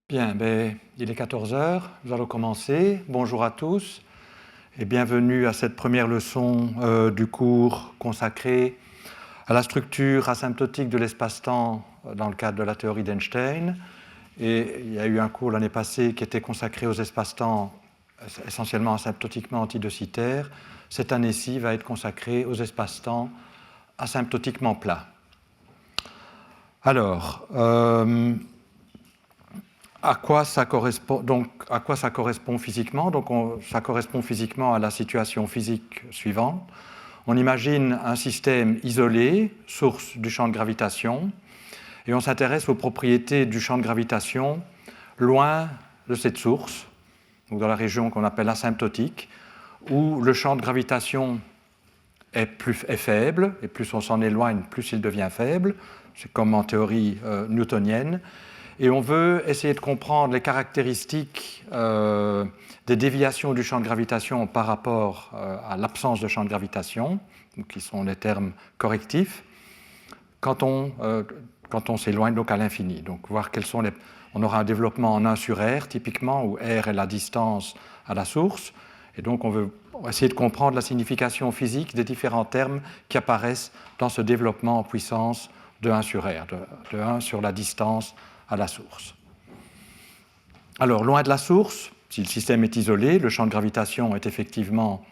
Bien, il est 14 heures, nous allons commencer. Bonjour à tous et bienvenue à cette première leçon du cours consacré à la structure asymptotique de l'espace-temps dans le cadre de la théorie d'Einstein. Et il y a eu un cours l'année passée qui était consacré aux espaces-temps essentiellement asymptotiquement antidocitaires. Cette année-ci va être consacrée aux espaces-temps asymptotiquement plats. Alors, à quoi ça correspond physiquement? Ça correspond physiquement à la situation physique suivante. On imagine un système isolé, source du champ de gravitation, et on s'intéresse aux propriétés du champ de gravitation loin de cette source, donc dans la région qu'on appelle asymptotique, où le champ de gravitation est faible, et plus on s'en éloigne, plus il devient faible. C'est comme en théorie newtonienne. Et on veut essayer de comprendre les caractéristiques des déviations du champ de gravitation par rapport à l'absence de champ de gravitation, qui sont les termes correctifs, quand on s'éloigne donc à l'infini. Donc voir quels sont on aura un développement en 1 sur R, typiquement, où R est la distance à la source. Et donc on va essayer de comprendre la signification physique des différents termes qui apparaissent dans ce développement en puissance de 1 sur R, de 1 sur la distance à la source. Alors, loin de la source, si le système est isolé, le champ de gravitation est effectivement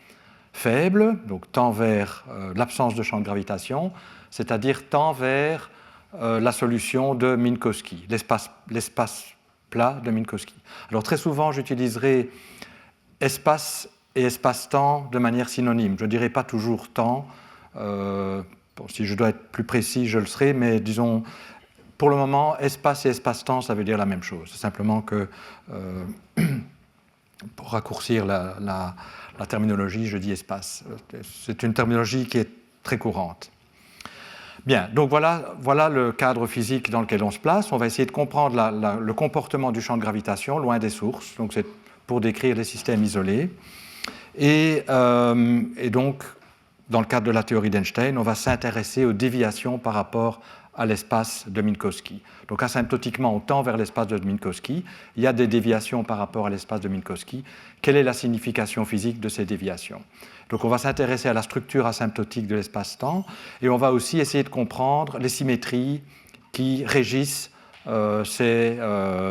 faible, donc tend vers l'absence de champ de gravitation, c'est-à-dire tend vers la solution de Minkowski, l'espace plat de Minkowski. Alors, très souvent, j'utiliserai espace et espace-temps de manière synonyme. Je ne dirai pas toujours temps. Si je dois être plus précis, je le serai, mais disons... Pour le moment, espace et espace-temps, ça veut dire la même chose. C'est simplement que, pour raccourcir la terminologie, je dis espace. C'est une terminologie qui est très courante. Bien, donc voilà le cadre physique dans lequel on se place. On va essayer de comprendre le comportement du champ de gravitation loin des sources. Donc c'est pour décrire les systèmes isolés. Et donc, dans le cadre de la théorie d'Einstein, on va s'intéresser aux déviations par rapport à l'espace de Minkowski. Donc asymptotiquement, on tend vers l'espace de Minkowski. Il y a des déviations par rapport à l'espace de Minkowski. Quelle est la signification physique de ces déviations? Donc on va s'intéresser à la structure asymptotique de l'espace-temps et on va aussi essayer de comprendre les symétries qui régissent ces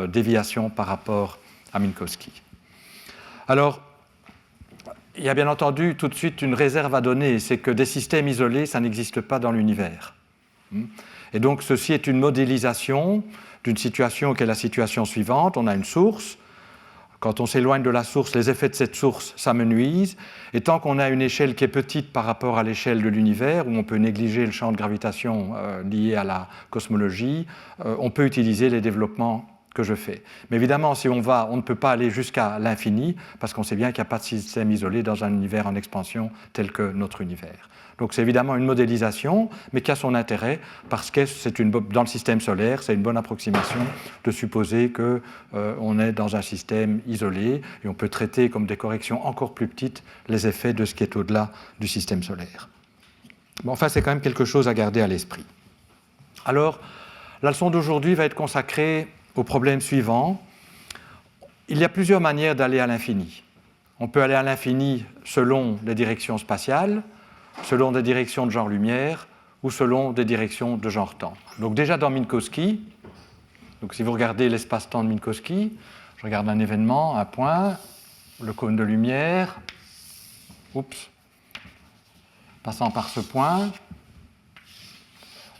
déviations par rapport à Minkowski. Alors, il y a bien entendu tout de suite une réserve à donner, c'est que des systèmes isolés, ça n'existe pas dans l'univers. Et donc, ceci est une modélisation d'une situation qui est la situation suivante. On a une source. Quand on s'éloigne de la source, les effets de cette source s'amenuisent. Et tant qu'on a une échelle qui est petite par rapport à l'échelle de l'univers, où on peut négliger le champ de gravitation lié à la cosmologie, on peut utiliser les développements que je fais. Mais évidemment, si on ne peut pas aller jusqu'à l'infini, parce qu'on sait bien qu'il n'y a pas de système isolé dans un univers en expansion tel que notre univers. Donc c'est évidemment une modélisation, mais qui a son intérêt, parce que dans le système solaire, c'est une bonne approximation de supposer qu'on est dans un système isolé, et on peut traiter comme des corrections encore plus petites les effets de ce qui est au-delà du système solaire. Bon, enfin, c'est quand même quelque chose à garder à l'esprit. Alors, la leçon d'aujourd'hui va être consacrée au problème suivant. Il y a plusieurs manières d'aller à l'infini. On peut aller à l'infini selon les directions spatiales, selon des directions de genre lumière ou selon des directions de genre temps. Donc déjà dans Minkowski, donc si vous regardez l'espace-temps de Minkowski, je regarde un événement, un point, le cône de lumière, passant par ce point,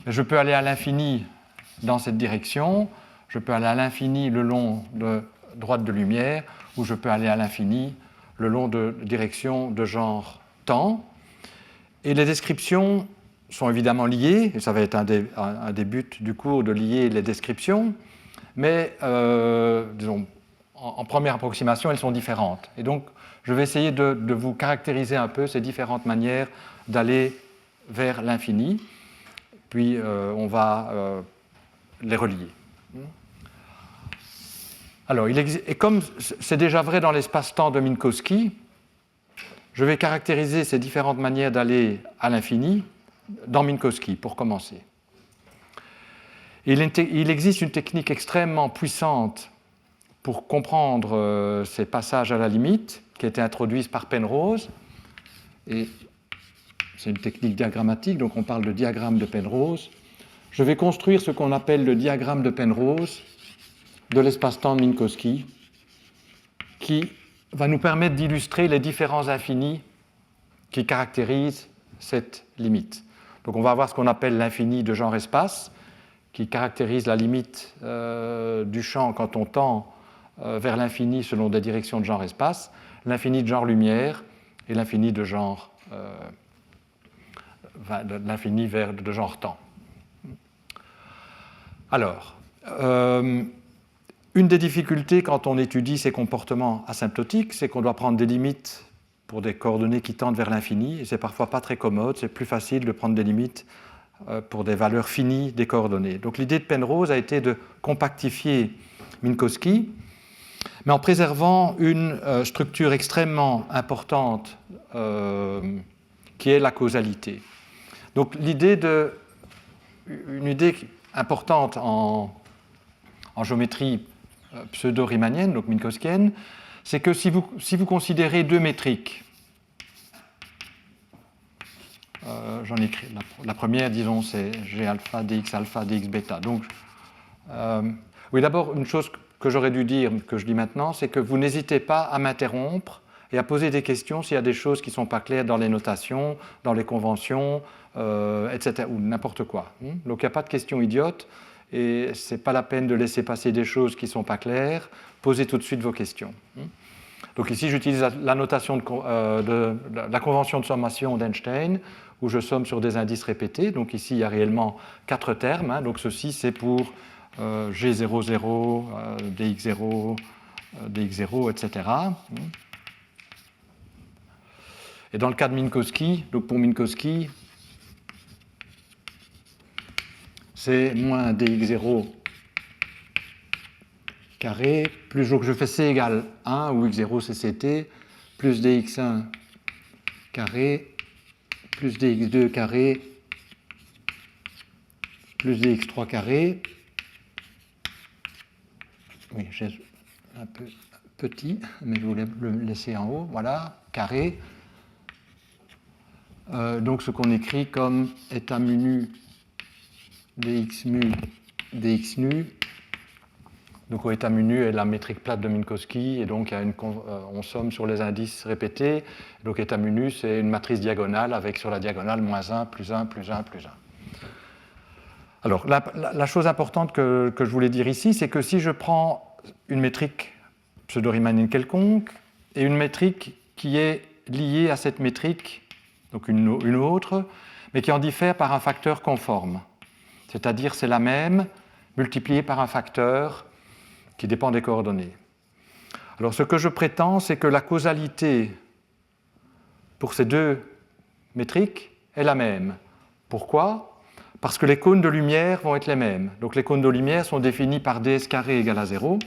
je peux aller à l'infini dans cette direction, je peux aller à l'infini le long de droite de lumière, ou je peux aller à l'infini le long de direction de genre temps. Et les descriptions sont évidemment liées, et ça va être un des buts du cours de lier les descriptions, mais disons, en première approximation, elles sont différentes. Et donc, je vais essayer de vous caractériser un peu ces différentes manières d'aller vers l'infini, puis on va les relier. Alors, et comme c'est déjà vrai dans l'espace-temps de Minkowski, je vais caractériser ces différentes manières d'aller à l'infini dans Minkowski, pour commencer. Il existe une technique extrêmement puissante pour comprendre ces passages à la limite qui a été introduite par Penrose. Et c'est une technique diagrammatique, donc on parle de diagramme de Penrose. Je vais construire ce qu'on appelle le diagramme de Penrose de l'espace-temps de Minkowski, qui va nous permettre d'illustrer les différents infinis qui caractérisent cette limite. Donc on va avoir ce qu'on appelle l'infini de genre espace, qui caractérise la limite du champ quand on tend vers l'infini selon des directions de genre espace, l'infini de genre lumière et l'infini de genre l'infini de genre temps. Alors, une des difficultés quand on étudie ces comportements asymptotiques, c'est qu'on doit prendre des limites pour des coordonnées qui tendent vers l'infini, et c'est parfois pas très commode, c'est plus facile de prendre des limites pour des valeurs finies des coordonnées. Donc l'idée de Penrose a été de compactifier Minkowski, mais en préservant une structure extrêmement importante qui est la causalité. Donc une idée importante en géométrie pseudo-riemannienne, donc minkowskienne, c'est que si vous considérez deux métriques, j'en ai écrit, la première, disons, c'est G alpha, dx alpha, dx bêta. Donc, oui, d'abord, une chose que j'aurais dû dire, que je dis maintenant, c'est que vous n'hésitez pas à m'interrompre et à poser des questions s'il y a des choses qui ne sont pas claires dans les notations, dans les conventions, etc., ou n'importe quoi. Donc, il n'y a pas de questions idiotes et ce n'est pas la peine de laisser passer des choses qui ne sont pas claires. Posez tout de suite vos questions. Donc ici, j'utilise la notation de la convention de sommation d'Einstein, où je somme sur des indices répétés. Donc ici, il y a réellement 4 termes. Donc ceci, c'est pour G00, DX0, DX0, etc. Et dans le cas de Minkowski, donc pour Minkowski, c'est moins DX0 carré, plus donc je fais C égale 1, où x0 c'est ct, plus dx1 carré, plus dx2 carré, plus dx3 carré. Oui, j'ai un peu petit, mais je voulais le laisser en haut, voilà, carré. Donc ce qu'on écrit comme état mu dx mu dx nu. Donc au état mu est la métrique plate de Minkowski, et donc on somme sur les indices répétés. Donc état mu, c'est une matrice diagonale avec sur la diagonale moins 1, plus 1, plus 1, plus 1. Alors la chose importante que je voulais dire ici, c'est que si je prends une métrique pseudo-riemannienne quelconque et une métrique qui est liée à cette métrique, donc une autre, mais qui en diffère par un facteur conforme, c'est-à-dire c'est la même multipliée par un facteur qui dépend des coordonnées. Alors ce que je prétends, c'est que la causalité pour ces deux métriques est la même. Pourquoi ? Parce que les cônes de lumière vont être les mêmes. Donc les cônes de lumière sont définis par ds carré égale à 0.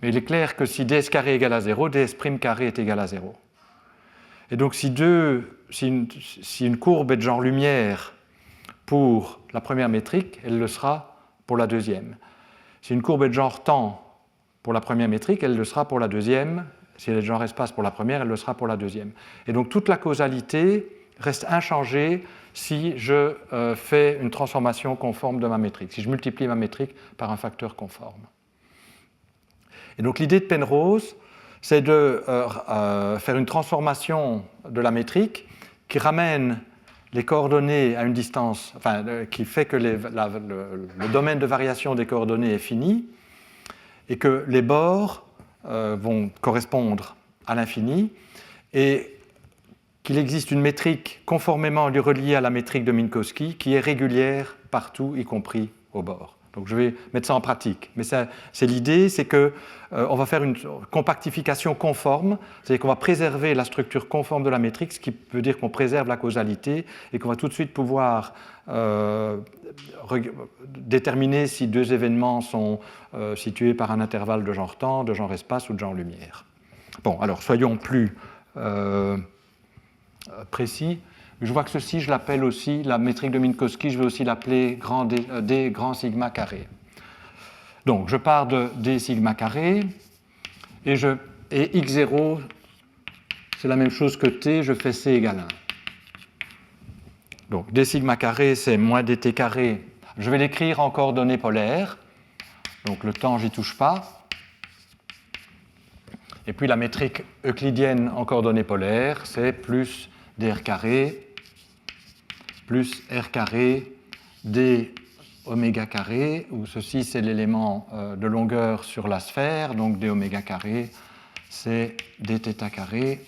Mais il est clair que si ds carré égale à 0, ds prime carré est égal à 0. Et donc si une courbe est de genre lumière pour la première métrique, elle le sera pour la deuxième. Si une courbe est de genre temps pour la première métrique, elle le sera pour la deuxième. Si elle est de genre espace pour la première, elle le sera pour la deuxième. Et donc toute la causalité reste inchangée si je fais une transformation conforme de ma métrique, si je multiplie ma métrique par un facteur conforme. Et donc l'idée de Penrose, c'est de faire une transformation de la métrique qui ramène les coordonnées à une distance, enfin, qui fait que le domaine de variation des coordonnées est fini et que les bords vont correspondre à l'infini et qu'il existe une métrique conformément reliée à la métrique de Minkowski qui est régulière partout, y compris au bord. Donc je vais mettre ça en pratique. Mais c'est l'idée, c'est qu'on va faire une compactification conforme, c'est-à-dire qu'on va préserver la structure conforme de la métrique, ce qui veut dire qu'on préserve la causalité et qu'on va tout de suite pouvoir déterminer si deux événements sont situés par un intervalle de genre temps, de genre espace ou de genre lumière. Bon, alors soyons plus précis. Je vois que ceci, je l'appelle aussi, la métrique de Minkowski, je vais aussi l'appeler D grand sigma carré. Donc, je pars de d sigma carré, et x0, c'est la même chose que t, je fais c égale 1. Donc, d sigma carré, c'est moins dt carré. Je vais l'écrire en coordonnées polaires. Donc, le temps, j'y touche pas. Et puis, la métrique euclidienne en coordonnées polaires, c'est plus dr carré plus r carré d oméga carré, où ceci, c'est l'élément de longueur sur la sphère. Donc, d oméga carré, c'est dθ carré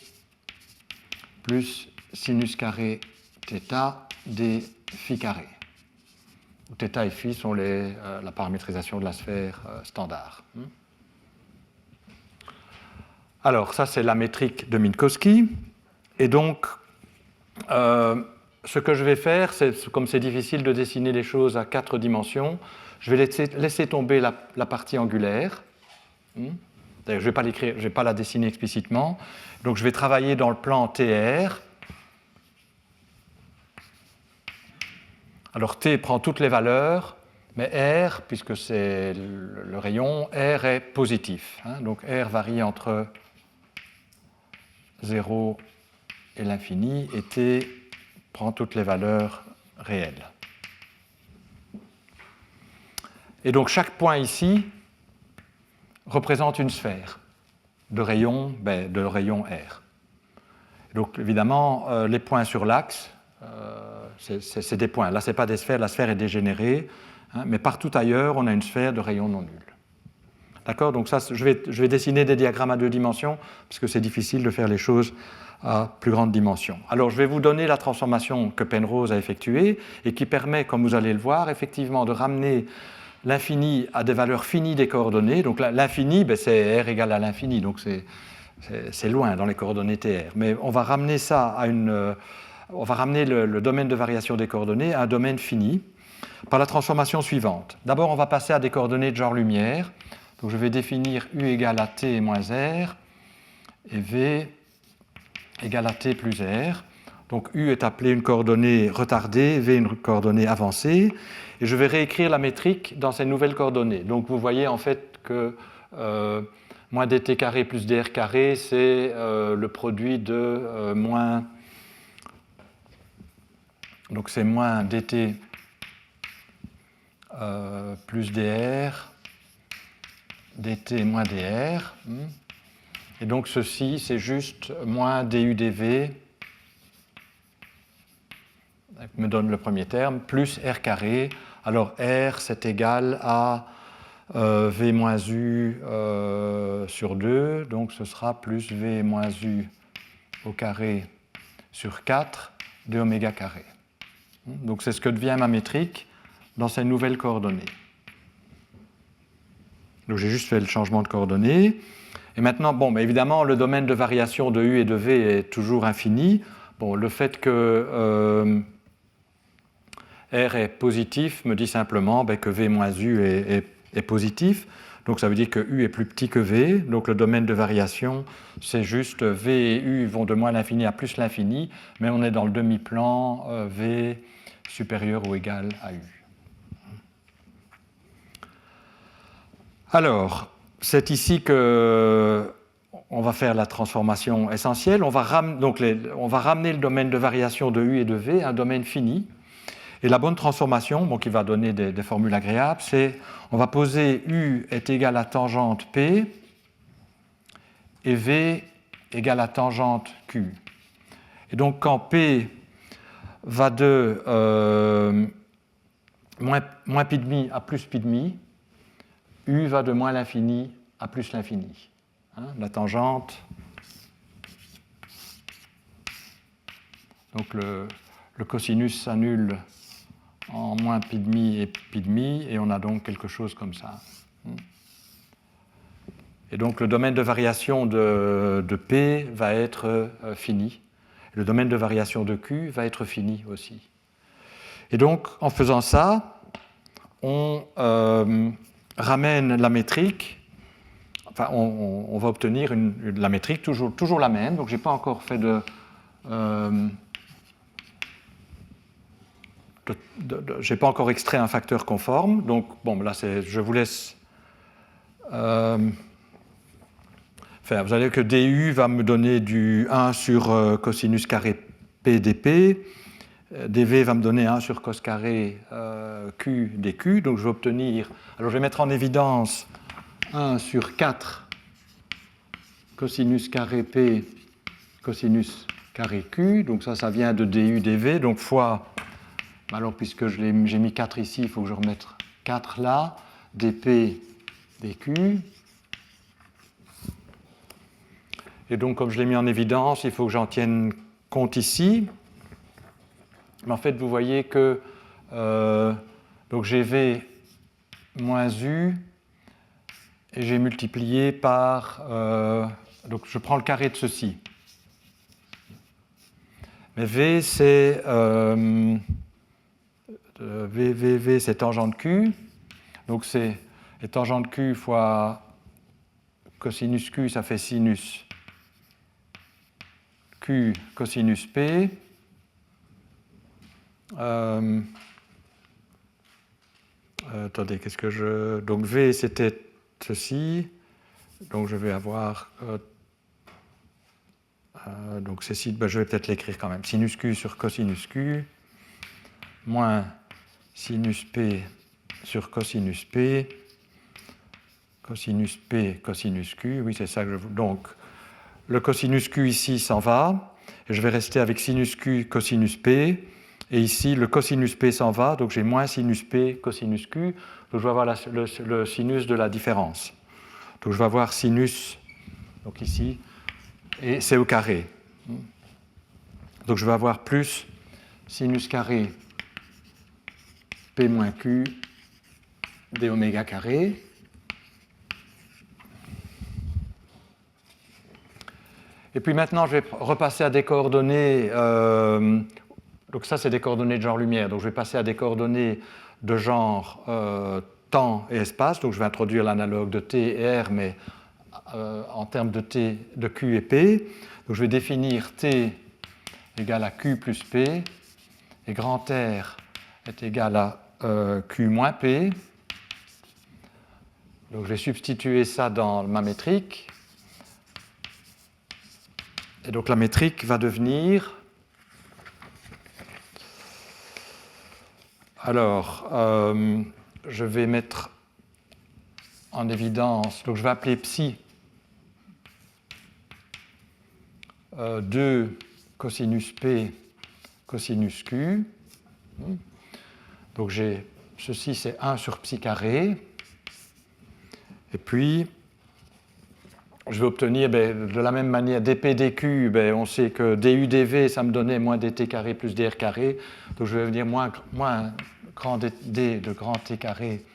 plus sinus carré θ d phi carré. Où θ et phi sont la paramétrisation de la sphère standard. Alors, ça, c'est la métrique de Minkowski. Et donc, ce que je vais faire, comme c'est difficile de dessiner les choses à 4 dimensions, je vais laisser tomber la partie angulaire. D'ailleurs, je ne vais pas la dessiner explicitement. Donc, je vais travailler dans le plan TR. Alors, T prend toutes les valeurs, mais R, puisque c'est le rayon, R est positif. Donc, R varie entre 0 et l'infini, et T prend toutes les valeurs réelles. Et donc, chaque point ici représente une sphère de rayon R. Donc, évidemment, les points sur l'axe, c'est des points. Là, ce n'est pas des sphères, la sphère est dégénérée, mais partout ailleurs, on a une sphère de rayon non nul. D'accord ? Donc, ça, je vais dessiner des diagrammes à 2 dimensions, parce que c'est difficile de faire les choses à plus grande dimension. Alors, je vais vous donner la transformation que Penrose a effectuée et qui permet, comme vous allez le voir, effectivement de ramener l'infini à des valeurs finies des coordonnées. Donc, l'infini, c'est R égale à l'infini, donc c'est loin dans les coordonnées TR. Mais on va ramener ça on va ramener le domaine de variation des coordonnées à un domaine fini par la transformation suivante. D'abord, on va passer à des coordonnées de genre lumière. Donc, je vais définir U égale à T moins R et V égale à T plus R. Donc, U est appelé une coordonnée retardée, V une coordonnée avancée. Et je vais réécrire la métrique dans ces nouvelles coordonnées. Donc, vous voyez en fait que moins dt carré plus dr carré, c'est le produit de moins... Donc, c'est moins dt plus dr, dt moins dr. Et donc, ceci, c'est juste moins du dv, me donne le premier terme, plus r carré. Alors, r, c'est égal à v moins u sur 2, donc ce sera plus v moins u au carré sur 4 de oméga carré. Donc, c'est ce que devient ma métrique dans ces nouvelles coordonnées. Donc, j'ai juste fait le changement de coordonnées. Et maintenant, évidemment, le domaine de variation de U et de V est toujours infini. Le fait que R est positif me dit simplement que V moins U est positif. Donc, ça veut dire que U est plus petit que V. Donc, le domaine de variation, c'est juste V et U vont de moins l'infini à plus l'infini, mais on est dans le demi-plan V supérieur ou égal à U. Alors, c'est ici qu'on va faire la transformation essentielle. On va ramener le domaine de variation de U et de V à un domaine fini. Et la bonne transformation, qui va donner des formules agréables, c'est on va poser U est égal à tangente P et V égale à tangente Q. Et donc, quand P va de moins pi demi à plus pi demi, U va de moins l'infini à plus l'infini. La tangente, donc le cosinus s'annule en moins pi demi, et on a donc quelque chose comme ça. Et donc le domaine de variation de P va être fini. Le domaine de variation de Q va être fini aussi. Et donc, en faisant ça, on ramène la métrique, on va obtenir la métrique toujours la même. Donc, je n'ai pas encore fait j'ai pas encore extrait un facteur conforme. Donc, là, je vous laisse Enfin, vous allez que du va me donner du 1 sur cosinus carré p dp. dv va me donner 1 sur cos carré q dq. Donc je vais obtenir... Alors je vais mettre en évidence 1 sur 4 cosinus carré p cosinus carré q. Donc ça vient de du dv. Donc fois... Alors puisque j'ai mis 4 ici, il faut que je remette 4 là. dp dq. Et donc, comme je l'ai mis en évidence, il faut que j'en tienne compte ici. Mais en fait, vous voyez que donc j'ai V moins U et j'ai multiplié par... donc, je prends le carré de ceci. Mais V, c'est... V, c'est tangent de Q. Donc, c'est tangent de Q fois cosinus Q, ça fait sinus Q cosinus P. Attendez, qu'est-ce que je... Donc V, c'était ceci. Donc je vais avoir... donc ceci, ben, je vais peut-être l'écrire quand même. Sinus Q sur cosinus Q, moins sinus P sur cosinus P, cosinus P, cosinus Q. Oui, c'est ça que je... Donc, le cosinus Q ici s'en va. Et je vais rester avec sinus Q, cosinus P. Et ici, le cosinus P s'en va, donc j'ai moins sinus P, cosinus Q. Donc je vais avoir le sinus de la différence. Donc je vais avoir sinus, donc ici, et c'est au carré. Donc je vais avoir plus sinus carré P moins Q d oméga carré. Et puis maintenant, je vais repasser à des coordonnées... donc ça, c'est des coordonnées de genre lumière. Donc je vais passer à des coordonnées de genre temps et espace. Donc je vais introduire l'analogue de t et r, mais en termes de t, de q et p. Donc je vais définir t égale à q plus p, et grand R est égal à q moins p. Donc je vais substituer ça dans ma métrique. Et donc la métrique va devenir... Alors, je vais mettre en évidence, donc je vais appeler psi 2 cosinus P cosinus Q. Donc j'ai ceci, c'est 1 sur psi carré. Et puis, je vais obtenir de la même manière dp dq, on sait que du dv, ça me donnait moins dt carré plus dr carré. Donc je vais venir moins grand d de grand t carré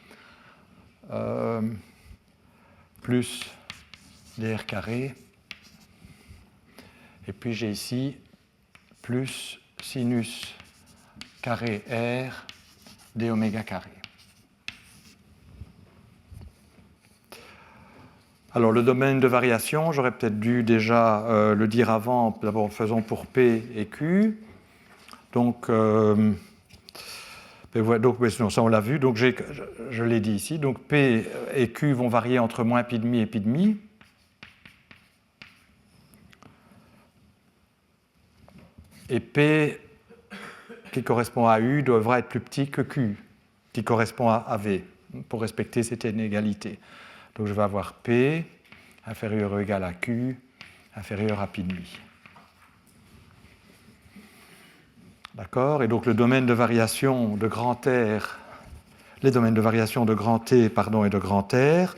plus dr carré. Et puis j'ai ici plus sinus carré r d oméga carré. Alors le domaine de variation, j'aurais peut-être dû déjà le dire avant, d'abord faisons pour P et Q. Donc, non, ça on l'a vu, donc je l'ai dit ici, donc P et Q vont varier entre moins pi demi et pi demi. Et P, qui correspond à U, devra être plus petit que Q, qui correspond à V, pour respecter cette inégalité. Donc je vais avoir P inférieur ou égal à Q inférieur à pi demi. D'accord ? Et donc le domaine de variation de grand R, les domaines de variation de grand T et de grand R,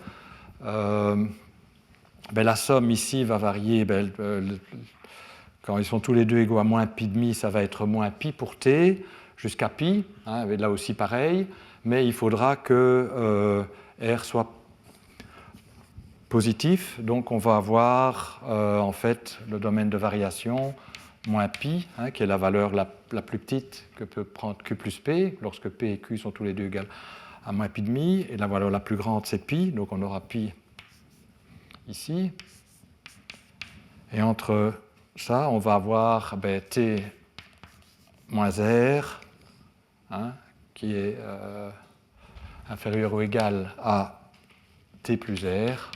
la somme ici va varier, quand ils sont tous les deux égaux à moins pi demi, ça va être moins pi pour T, jusqu'à pi, là aussi pareil, mais il faudra que R soit positif, donc on va avoir en fait le domaine de variation moins pi, qui est la valeur la plus petite que peut prendre Q plus P, lorsque P et Q sont tous les deux égaux à moins pi demi, et la valeur la plus grande c'est pi, donc on aura pi ici. Et entre ça, on va avoir T moins R, qui est inférieur ou égal à T plus R,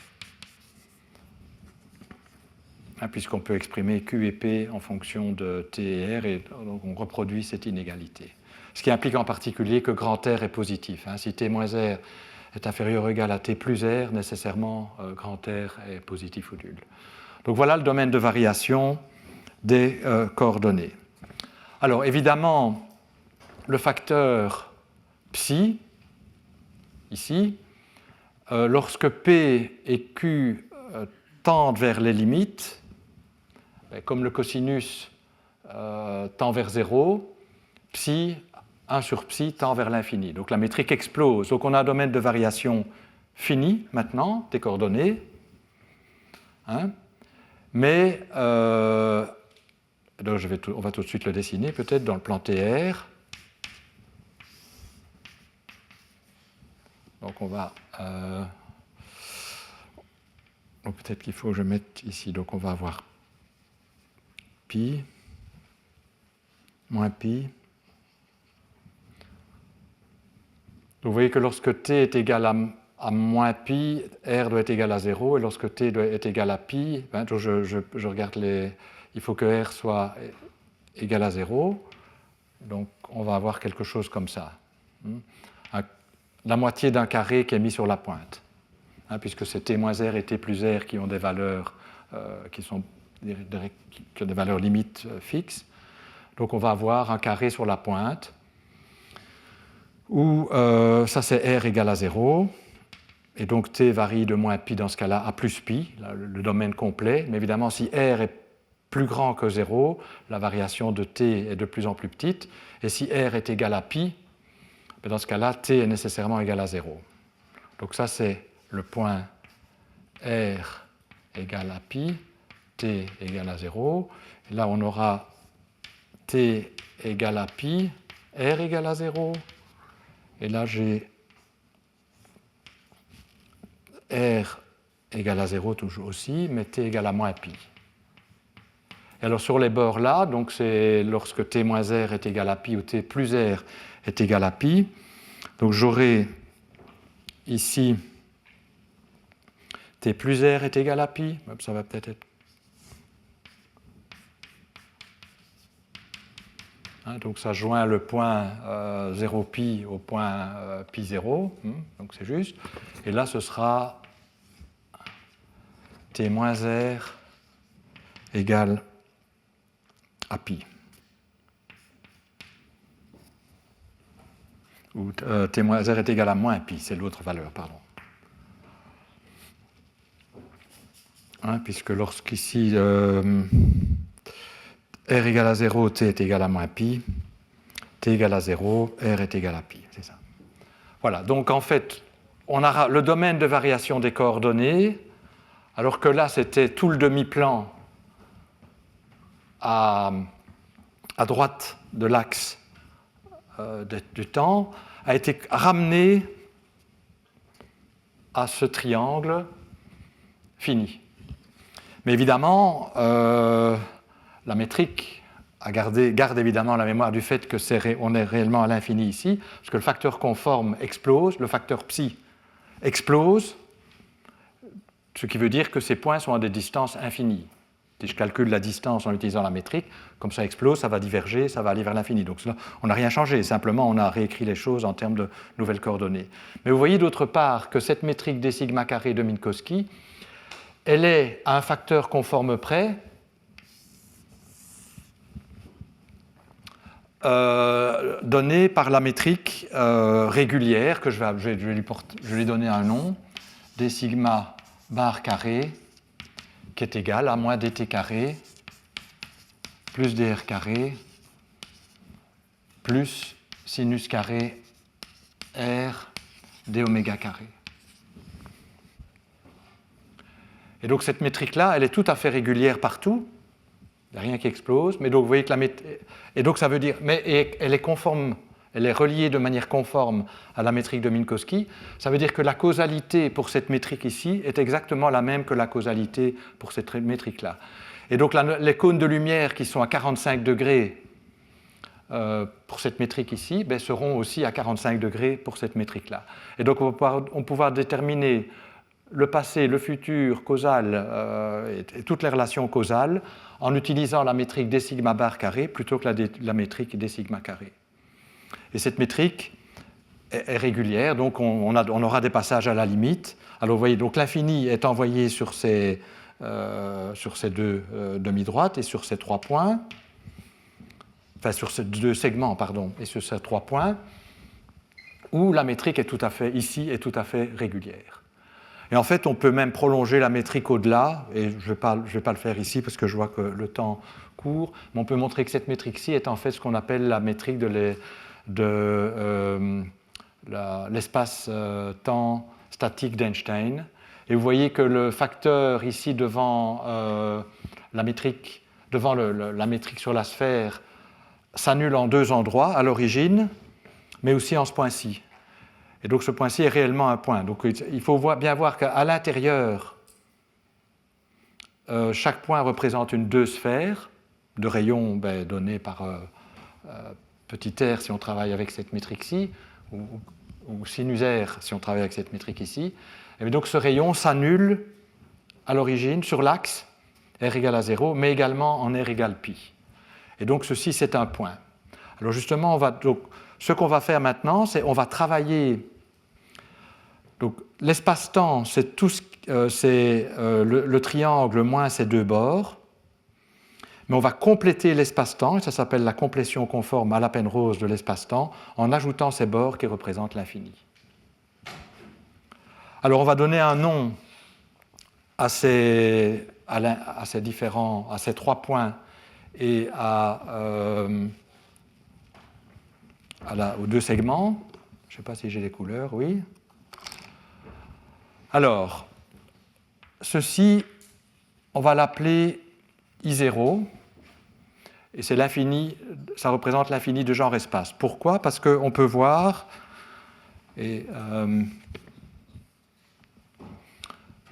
puisqu'on peut exprimer Q et P en fonction de T et R, et donc on reproduit cette inégalité. Ce qui implique en particulier que grand R est positif. Si T moins R est inférieur ou égal à T plus R, nécessairement grand R est positif ou nul. Donc voilà le domaine de variation des coordonnées. Alors évidemment, le facteur psi, ici, lorsque P et Q tendent vers les limites, comme le cosinus tend vers 0, psi, 1 sur psi tend vers l'infini. Donc la métrique explose. Donc on a un domaine de variation fini maintenant, des coordonnées. Mais donc on va tout de suite le dessiner peut-être dans le plan TR. Donc on va... donc peut-être qu'il faut que je mette ici. Donc on va avoir pi, moins pi. Donc vous voyez que lorsque t est égal à moins pi, r doit être égal à 0, et lorsque t doit être égal à pi, donc je regarde il faut que r soit égal à 0, donc on va avoir quelque chose comme ça. La moitié d'un carré qui est mis sur la pointe, puisque c'est t moins r et t plus r qui ont des valeurs qui ont des valeurs limites fixes. Donc on va avoir un carré sur la pointe, où ça c'est r égale à 0, et donc t varie de moins pi dans ce cas-là à plus pi, le domaine complet, mais évidemment si r est plus grand que 0, la variation de t est de plus en plus petite, et si r est égal à pi, dans ce cas-là, t est nécessairement égal à 0. Donc ça c'est le point r égale à pi, t égale à 0, et là on aura t égale à pi, r égale à 0, et là j'ai r égale à 0 toujours aussi, mais t égale à moins pi. Et alors sur les bords là, donc c'est lorsque t moins r est égal à pi ou t plus r est égal à pi. Donc j'aurai ici t plus r est égal à pi, ça va peut-être être... donc ça joint le point 0 pi au point pi 0, donc c'est juste. Et là ce sera t moins r égale à pi. Ou t moins r est égal à moins pi, c'est l'autre valeur, pardon. Puisque lorsqu'ici r égale à 0, t est égal à moins pi, t égale à 0, r est égal à pi, c'est ça. Voilà, donc en fait, on a le domaine de variation des coordonnées, alors que là c'était tout le demi-plan à droite de l'axe du temps, a été ramené à ce triangle fini. Mais évidemment, la métrique garde évidemment la mémoire du fait qu'on est réellement à l'infini ici, parce que le facteur conforme explose, le facteur psi explose, ce qui veut dire que ces points sont à des distances infinies. Si je calcule la distance en utilisant la métrique, comme ça explose, ça va diverger, ça va aller vers l'infini. Donc là, on n'a rien changé, simplement on a réécrit les choses en termes de nouvelles coordonnées. Mais vous voyez d'autre part que cette métrique d sigma carré de Minkowski, elle est à un facteur conforme près donnée par la métrique régulière, que je vais lui donner un nom, d sigma bar carré, qui est égal à moins dt carré plus dr carré plus sinus carré r d oméga carré. Et donc cette métrique-là, elle est tout à fait régulière partout, il n'y a rien qui explose, mais donc vous voyez que et donc ça veut dire, elle est conforme, elle est reliée de manière conforme à la métrique de Minkowski, ça veut dire que la causalité pour cette métrique ici est exactement la même que la causalité pour cette métrique-là. Et donc les cônes de lumière qui sont à 45 degrés pour cette métrique ici seront aussi à 45 degrés pour cette métrique-là. Et donc on va pouvoir déterminer le passé, le futur, causal et toutes les relations causales en utilisant la métrique d sigma bar carré plutôt que la métrique d sigma carré. Et cette métrique est régulière, donc on aura des passages à la limite. Alors vous voyez, donc l'infini est envoyé sur ces deux demi-droites et sur ces 3 points, enfin sur ces 2 segments, pardon, et sur ces 3 points, où la métrique ici est tout à fait régulière. Et en fait, on peut même prolonger la métrique au-delà, et je ne vais pas le faire ici parce que je vois que le temps court, mais on peut montrer que cette métrique-ci est en fait ce qu'on appelle la métrique de l'espace-temps statique d'Einstein. Et vous voyez que le facteur ici devant la métrique sur la sphère s'annule en 2 endroits, à l'origine, mais aussi en ce point-ci. Et donc ce point-ci est réellement un point. Donc il faut bien voir qu'à l'intérieur, chaque point représente une 2 sphères de rayons donnés par petit r si on travaille avec cette métrique-ci, ou sinus r si on travaille avec cette métrique ici. Et donc ce rayon s'annule à l'origine sur l'axe r égale à 0, mais également en r égale pi. Et donc ceci, c'est un point. Alors justement, ce qu'on va faire maintenant, c'est on va travailler. Donc l'espace-temps, c'est le triangle moins ses 2 bords, mais on va compléter l'espace-temps, et ça s'appelle la complétion conforme à la Penrose de l'espace-temps, en ajoutant ces bords qui représentent l'infini. Alors on va donner un nom à ces 3 points et aux 2 segments. Je ne sais pas si j'ai les couleurs, oui. Alors, ceci, on va l'appeler I0, et c'est l'infini, ça représente l'infini de genre espace. Pourquoi ? Parce qu'on peut voir, et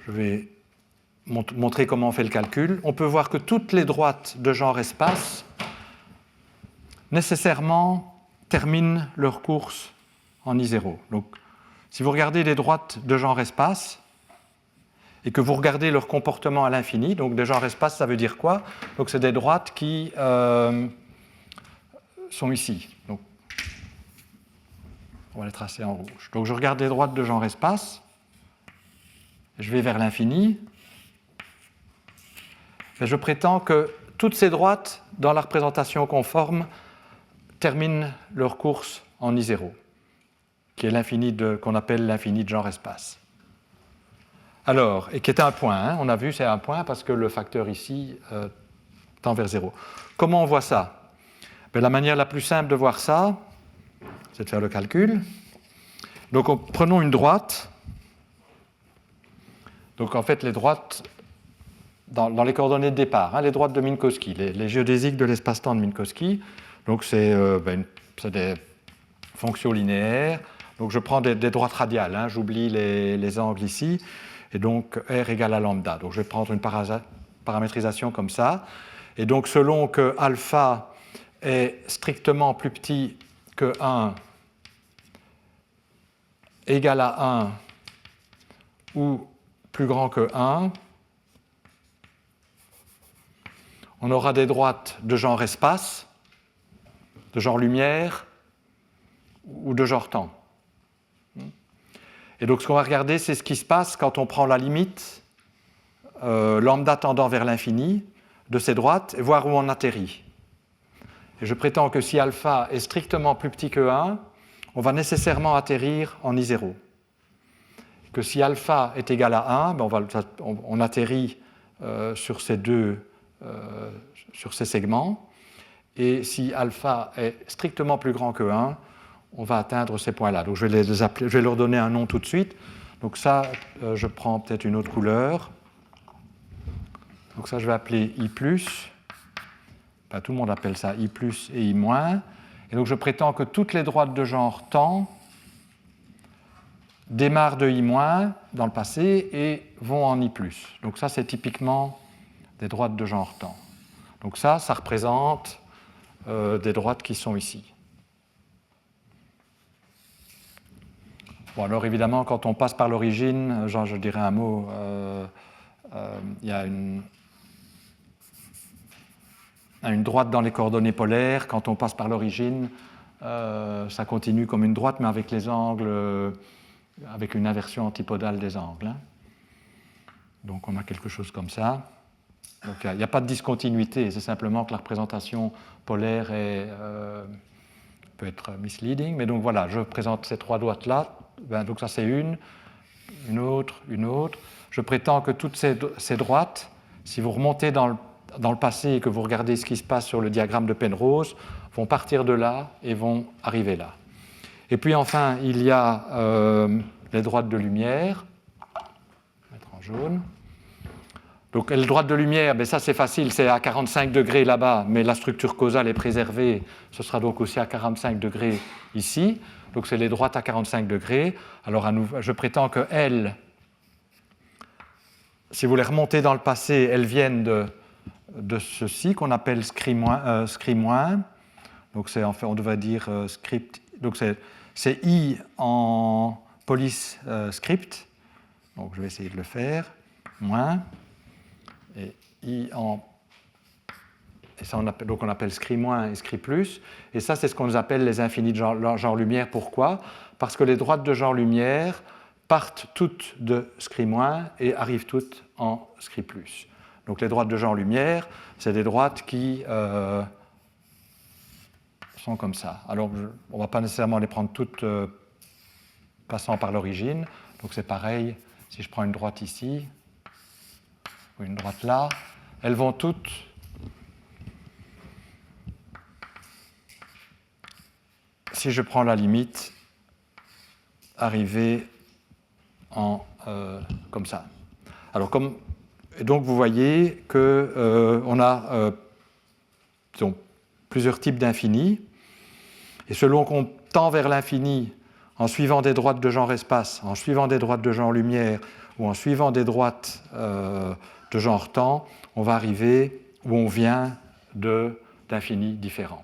je vais montrer comment on fait le calcul, on peut voir que toutes les droites de genre espace nécessairement terminent leur course en I0. Donc, si vous regardez les droites de genre espace et que vous regardez leur comportement à l'infini, donc de genre espace, ça veut dire quoi ? Donc, c'est des droites qui sont ici. Donc, on va les tracer en rouge. Donc, je regarde les droites de genre espace, je vais vers l'infini, et je prétends que toutes ces droites, dans la représentation conforme, terminent leur course en I0. Qui est l'infini qu'on appelle l'infini de genre espace. Alors, et qui est un point, hein, on a vu c'est un point parce que le facteur ici tend vers 0. Comment on voit ça ? La manière la plus simple de voir ça, c'est de faire le calcul. Donc prenons une droite. Donc en fait les droites, dans les coordonnées de départ, hein, les droites de Minkowski, les géodésiques de l'espace-temps de Minkowski, donc c'est des fonctions linéaires. Donc je prends des droites radiales, hein, j'oublie les angles ici, et donc R égale à lambda. Donc je vais prendre une paramétrisation comme ça. Et donc selon que alpha est strictement plus petit que 1, égal à 1 ou plus grand que 1, on aura des droites de genre espace, de genre lumière ou de genre temps. Et donc ce qu'on va regarder, c'est ce qui se passe quand on prend la limite, lambda tendant vers l'infini, de ces droites, et voir où on atterrit. Et je prétends que si alpha est strictement plus petit que 1, on va nécessairement atterrir en I0. Que si alpha est égal à 1, on atterrit sur ces segments. Et si alpha est strictement plus grand que 1, on va atteindre ces points-là. Donc je vais leur donner un nom tout de suite. Donc ça, je prends peut-être une autre couleur. Donc ça, je vais appeler I+. Enfin, tout le monde appelle ça I+, et I-. Et donc je prétends que toutes les droites de genre temps démarrent de I- dans le passé et vont en I+. Donc ça, c'est typiquement des droites de genre temps. Donc ça représente des droites qui sont ici. Bon, alors évidemment, quand on passe par l'origine, genre, je dirais un mot, il y a une droite dans les coordonnées polaires. Quand on passe par l'origine, ça continue comme une droite, mais avec les angles, avec une inversion antipodale des angles. Hein. Donc on a quelque chose comme ça. Donc il n'y a pas de discontinuité, c'est simplement que la représentation polaire peut être misleading. Mais donc voilà, je présente ces trois droites-là. Donc ça c'est une autre. Je prétends que toutes ces droites, si vous remontez dans le passé et que vous regardez ce qui se passe sur le diagramme de Penrose, vont partir de là et vont arriver là. Et puis enfin, il y a les droites de lumière. Je vais mettre en jaune. Donc les droites de lumière, ben ça c'est facile, c'est à 45 degrés là-bas, mais la structure causale est préservée, ce sera donc aussi à 45 degrés ici. Donc c'est les droites à 45 degrés. Alors je prétends que elles, si vous les remontez dans le passé, elles viennent de ceci qu'on appelle scri-. Donc c'est en fait, on devrait dire script. Donc c'est I en police script. Donc je vais essayer de le faire. Moins. Et I en. Et ça donc on appelle scri- et scri+. Et ça, c'est ce qu'on appelle les infinis de genre lumière. Pourquoi ? Parce que les droites de genre lumière partent toutes de scri- et arrivent toutes en scri+. Donc les droites de genre lumière, c'est des droites qui sont comme ça. Alors on ne va pas nécessairement les prendre toutes passant par l'origine. Donc c'est pareil, si je prends une droite ici, ou une droite là, elles vont toutes si je prends la limite, arriver comme ça. Alors, et donc vous voyez qu'on a plusieurs types d'infinis, et selon qu'on tend vers l'infini en suivant des droites de genre espace, en suivant des droites de genre lumière, ou en suivant des droites de genre temps, on va arriver où on vient d'infinis différents.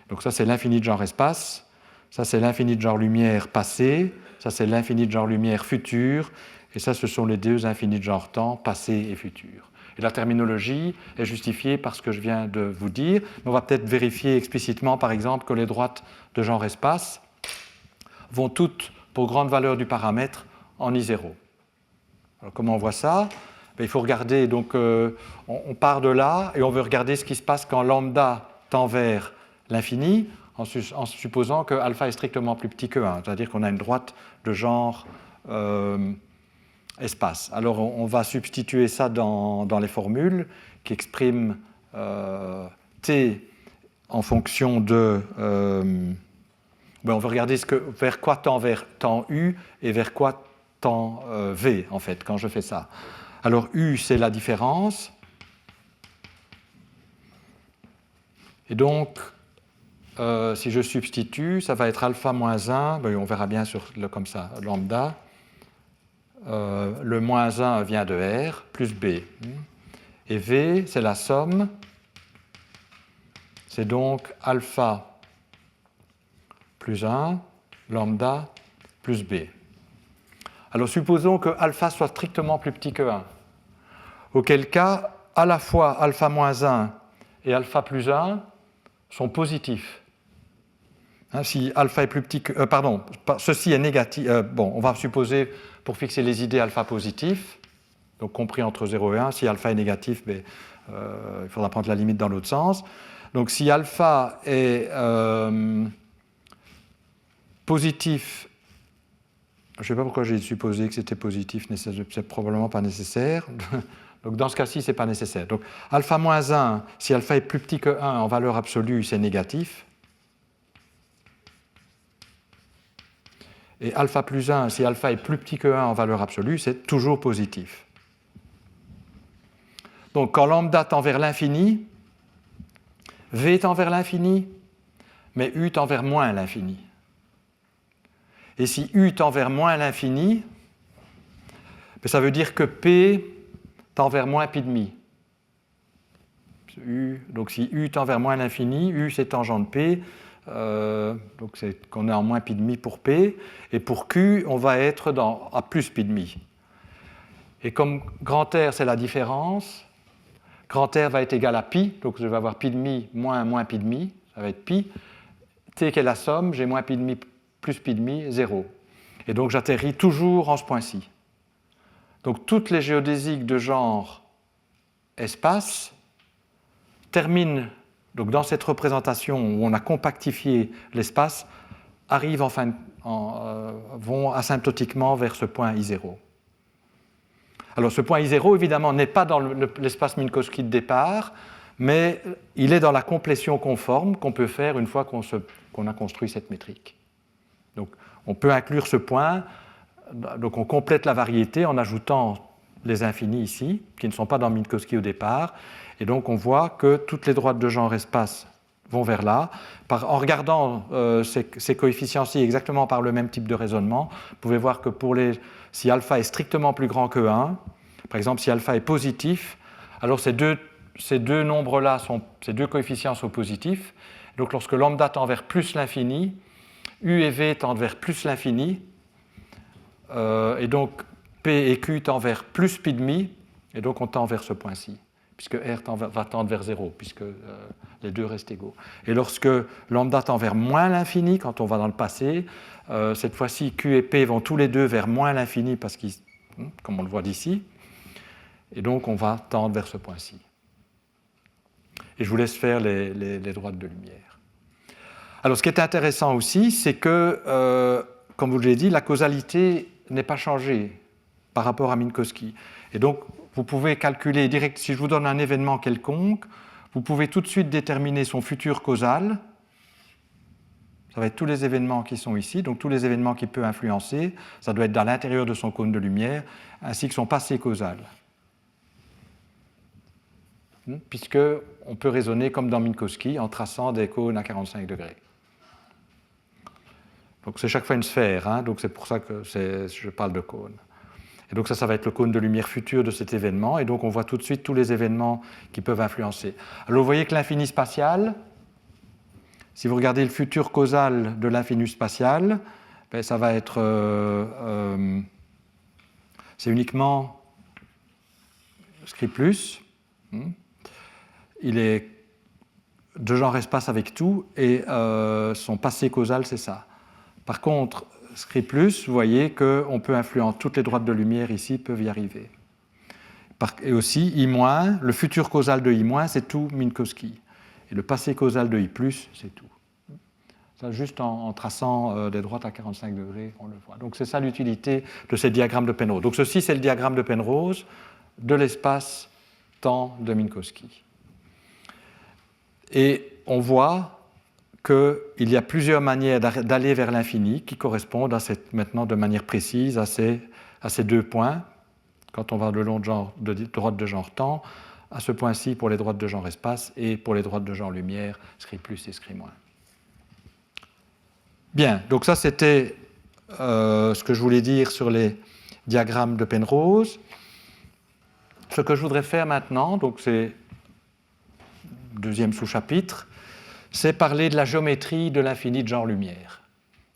Donc ça, c'est l'infini de genre espace, ça, c'est l'infini de genre lumière passé, ça, c'est l'infini de genre lumière futur, et ça, ce sont les deux infinis de genre temps, passé et futur. Et la terminologie est justifiée par ce que je viens de vous dire, mais on va peut-être vérifier explicitement, par exemple, que les droites de genre espace vont toutes, pour grande valeur du paramètre, en I0. Alors, comment on voit ça ? Il faut regarder, donc on part de là, et on veut regarder ce qui se passe quand lambda tend vers l'infini, en supposant que alpha est strictement plus petit que 1, c'est-à-dire qu'on a une droite de genre espace. Alors on va substituer ça dans les formules qui expriment t en fonction de... on veut regarder vers quoi tend vers temps u et vers quoi tend v, en fait, quand je fais ça. Alors u, c'est la différence. Et donc, si je substitue, ça va être alpha moins 1, on verra bien comme ça, lambda. Le moins 1 vient de R, plus B. Et V, c'est la somme. C'est donc alpha plus 1, lambda plus B. Alors supposons que alpha soit strictement plus petit que 1. Auquel cas, à la fois alpha moins 1 et alpha plus 1 sont positifs. Si alpha est plus petit que... ceci est négatif. On va supposer, pour fixer les idées, alpha positif, donc compris entre 0 et 1. Si alpha est négatif, il faudra prendre la limite dans l'autre sens. Donc si alpha est positif, je ne sais pas pourquoi j'ai supposé que c'était positif, c'est probablement pas nécessaire. Donc dans ce cas-ci, ce n'est pas nécessaire. Donc alpha moins 1, si alpha est plus petit que 1 en valeur absolue, c'est négatif. Et alpha plus 1, si alpha est plus petit que 1 en valeur absolue, c'est toujours positif. Donc quand lambda tend vers l'infini, V tend vers l'infini, mais U tend vers moins l'infini. Et si U tend vers moins l'infini, ça veut dire que P tend vers moins pi demi. Donc si U tend vers moins l'infini, U c'est tangent de P, donc c'est qu'on est en moins pi demi pour P, et pour Q, on va être à plus pi demi. Et comme grand R, c'est la différence, grand R va être égal à pi, donc je vais avoir pi demi moins pi demi, ça va être pi. T qui est la somme, j'ai moins pi demi plus pi demi, 0. Et donc j'atterris toujours en ce point-ci. Donc toutes les géodésiques de genre espace terminent, donc dans cette représentation où on a compactifié l'espace, arrivent vont asymptotiquement vers ce point I0. Alors ce point I0, évidemment, n'est pas dans l'espace Minkowski de départ, mais il est dans la complétion conforme qu'on peut faire une fois qu'on a construit cette métrique. Donc on peut inclure ce point, donc on complète la variété en ajoutant les infinis ici, qui ne sont pas dans Minkowski au départ, et donc on voit que toutes les droites de genre espace vont vers là. En regardant ces coefficients-ci exactement par le même type de raisonnement, vous pouvez voir que si alpha est strictement plus grand que 1, par exemple si alpha est positif, alors ces deux nombres-là, ces deux coefficients sont positifs. Donc lorsque lambda tend vers plus l'infini, U et V tendent vers plus l'infini, et donc P et Q tendent vers plus pi demi, et donc on tend vers ce point-ci, puisque R va tendre vers 0, puisque les deux restent égaux. Et lorsque lambda tend vers moins l'infini, quand on va dans le passé, cette fois-ci Q et P vont tous les deux vers moins l'infini, comme on le voit d'ici, et donc on va tendre vers ce point-ci. Et je vous laisse faire les droites de lumière. Alors ce qui est intéressant aussi, c'est que, comme vous l'avez dit, la causalité n'est pas changée par rapport à Minkowski. Et donc, vous pouvez calculer direct, si je vous donne un événement quelconque, vous pouvez tout de suite déterminer son futur causal. Ça va être tous les événements qui sont ici, donc tous les événements qu'il peut influencer. Ça doit être dans l'intérieur de son cône de lumière, ainsi que son passé causal. Puisqu'on peut raisonner comme dans Minkowski en traçant des cônes à 45 degrés. Donc c'est chaque fois une sphère, hein, donc c'est pour ça que je parle de cône. Et donc ça va être le cône de lumière futur de cet événement, et donc on voit tout de suite tous les événements qui peuvent influencer. Alors vous voyez que l'infini spatial, si vous regardez le futur causal de l'infini spatial, ben ça va être... c'est uniquement script plus. Il est de genre espace avec tout, et son passé causal, c'est ça. Par contre, script plus, vous voyez qu'on peut influencer toutes les droites de lumière ici, peuvent y arriver. Et aussi, I-, le futur causal de I-, c'est tout Minkowski. Et le passé causal de I+, c'est tout. Ça, juste en traçant des droites à 45 degrés, on le voit. Donc c'est ça l'utilité de ces diagrammes de Penrose. Donc ceci, c'est le diagramme de Penrose de l'espace-temps de Minkowski. Et on voit qu'il y a plusieurs manières d'aller vers l'infini qui correspondent maintenant de manière précise à ces deux points, quand on va le long de droite de genre temps, à ce point-ci pour les droites de genre espace et pour les droites de genre lumière, script plus et script moins. Bien, donc ça c'était ce que je voulais dire sur les diagrammes de Penrose. Ce que je voudrais faire maintenant, donc c'est le deuxième sous-chapitre, c'est parler de la géométrie de l'infini de genre lumière.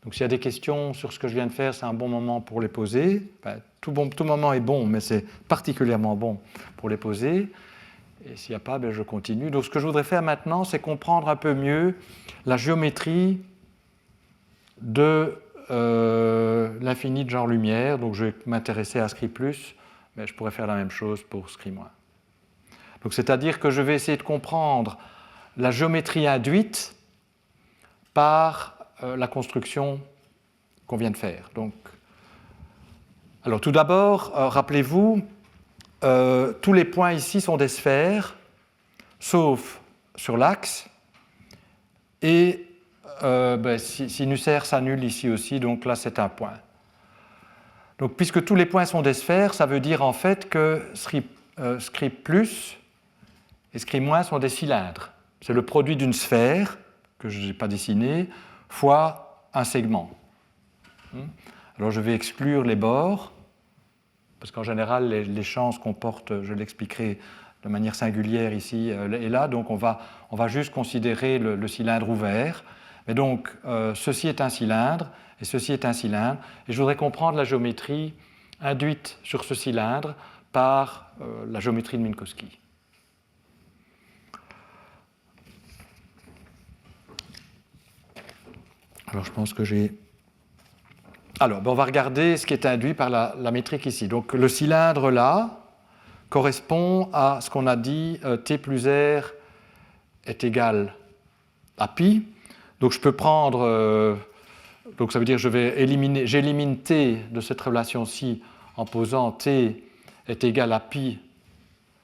Donc s'il y a des questions sur ce que je viens de faire, c'est un bon moment pour les poser. Enfin, tout moment est bon, mais c'est particulièrement bon pour les poser. Et s'il n'y a pas, je continue. Donc ce que je voudrais faire maintenant, c'est comprendre un peu mieux la géométrie de l'infini de genre lumière. Donc je vais m'intéresser à script plus, mais je pourrais faire la même chose pour script moins. Donc c'est-à-dire que je vais essayer de comprendre la géométrie induite par la construction qu'on vient de faire. Donc, alors tout d'abord, rappelez-vous, tous les points ici sont des sphères, sauf sur l'axe, et sinus R s'annule ici aussi, donc là c'est un point. Donc puisque tous les points sont des sphères, ça veut dire en fait que script plus et script moins sont des cylindres. C'est le produit d'une sphère, que je n'ai pas dessinée, fois un segment. Alors je vais exclure les bords, parce qu'en général, les champs se comportent, je l'expliquerai de manière singulière ici et là, donc on va juste considérer le cylindre ouvert, Mais donc, ceci est un cylindre, et ceci est un cylindre, et je voudrais comprendre la géométrie induite sur ce cylindre par la géométrie de Minkowski. Alors, je pense que j'ai... Alors, on va regarder ce qui est induit par la métrique ici. Donc, le cylindre là correspond à ce qu'on a dit, T plus R est égal à pi. Donc, je peux prendre... donc, ça veut dire que j'élimine T de cette relation-ci en posant T est égal à pi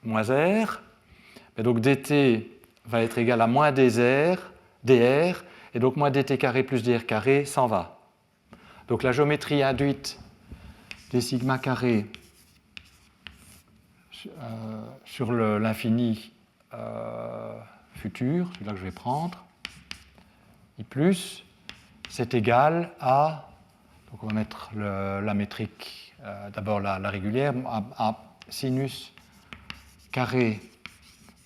moins R. Et donc, dt va être égal à moins dr, et donc moins dt carré plus dr carré s'en va. Donc la géométrie induite des sigma carré sur l'infini futur, celui-là que je vais prendre, I+, c'est égal à, donc on va mettre la métrique, d'abord la régulière, à sinus carré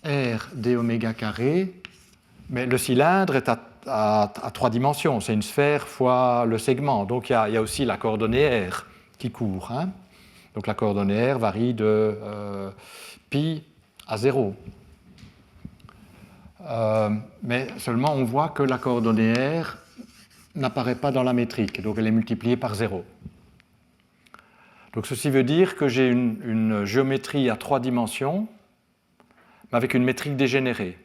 R d oméga carré, mais le cylindre est à 3 dimensions, c'est une sphère fois le segment, donc il y a aussi la coordonnée R qui court. Hein. Donc la coordonnée R varie de pi à 0. Mais seulement on voit que la coordonnée R n'apparaît pas dans la métrique, donc elle est multipliée par 0. Donc ceci veut dire que j'ai une géométrie à 3 dimensions, mais avec une métrique dégénérée.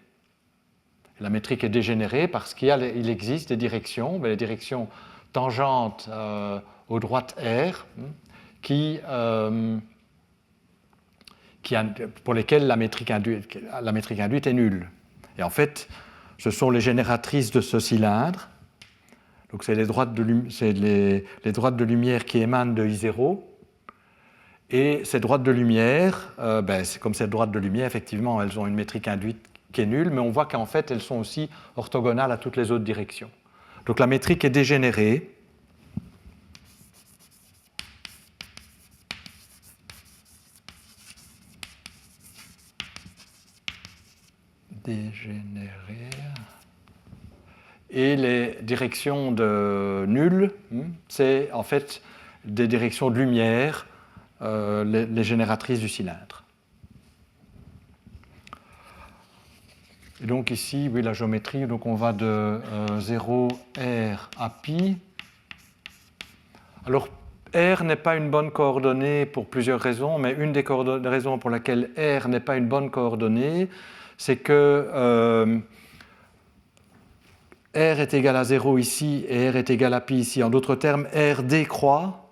La métrique est dégénérée parce qu'il existe des directions, les directions tangentes aux droites R, pour lesquelles la métrique induite est nulle. Et en fait, ce sont les génératrices de ce cylindre. Donc c'est les droites de lumière qui émanent de I0. Et ces droites de lumière, comme ces droites de lumière, effectivement, elles ont une métrique induite qui est nulle, mais on voit qu'en fait, elles sont aussi orthogonales à toutes les autres directions. Donc la métrique est dégénérée. Et les directions de nulles, c'est en fait des directions de lumière, les génératrices du cylindre. Et donc ici, oui, la géométrie, donc on va de 0 R à pi. Alors, R n'est pas une bonne coordonnée pour plusieurs raisons, mais une des raisons pour laquelle R n'est pas une bonne coordonnée, c'est que R est égal à 0 ici et R est égal à pi ici. En d'autres termes, R décroît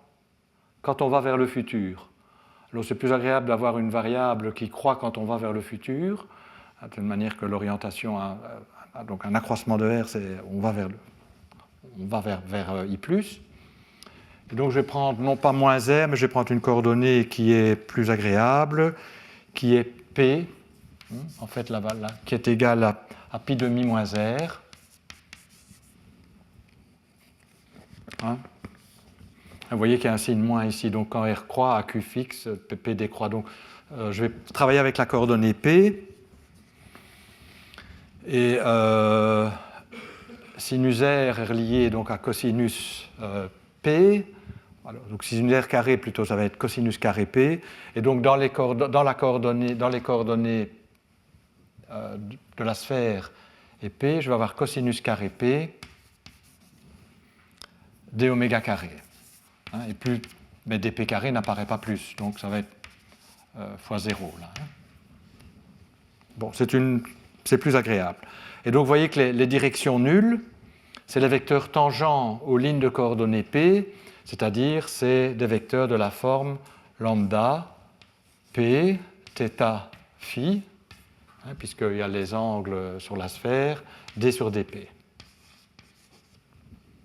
quand on va vers le futur. Alors c'est plus agréable d'avoir une variable qui croît quand on va vers le futur, de telle manière que l'orientation a donc un accroissement de R, on va vers I+. Et donc je vais prendre non pas moins R, mais je vais prendre une coordonnée qui est plus agréable, qui est P, en fait qui est égale à pi demi moins R. Hein? Vous voyez qu'il y a un signe moins ici, donc quand R croît à Q fixe, P décroît. Donc je vais travailler avec la coordonnée P. Et sinus R est relié donc à cosinus P. Alors, donc sinus R carré plutôt, ça va être cosinus carré P. Et donc dans les coordonnées de la sphère et P, je vais avoir cosinus carré P d oméga carré. Hein, et plus, mais dp carré n'apparaît pas plus, donc ça va être fois 0 là. Hein. Bon, c'est plus agréable. Et donc vous voyez que les directions nulles, c'est les vecteurs tangents aux lignes de coordonnées P, c'est-à-dire c'est des vecteurs de la forme lambda P, θ, phi, hein, puisqu'il y a les angles sur la sphère, d sur dp.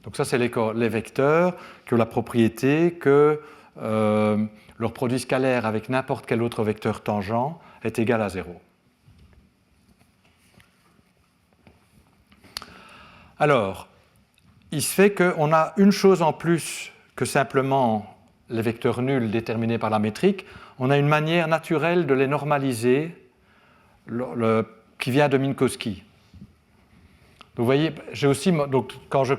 Donc ça, c'est les vecteurs qui ont la propriété que leur produit scalaire avec n'importe quel autre vecteur tangent est égal à 0. Alors, il se fait qu'on a une chose en plus que simplement les vecteurs nuls déterminés par la métrique. On a une manière naturelle de les normaliser qui vient de Minkowski. vous voyez, j'ai aussi, donc, quand je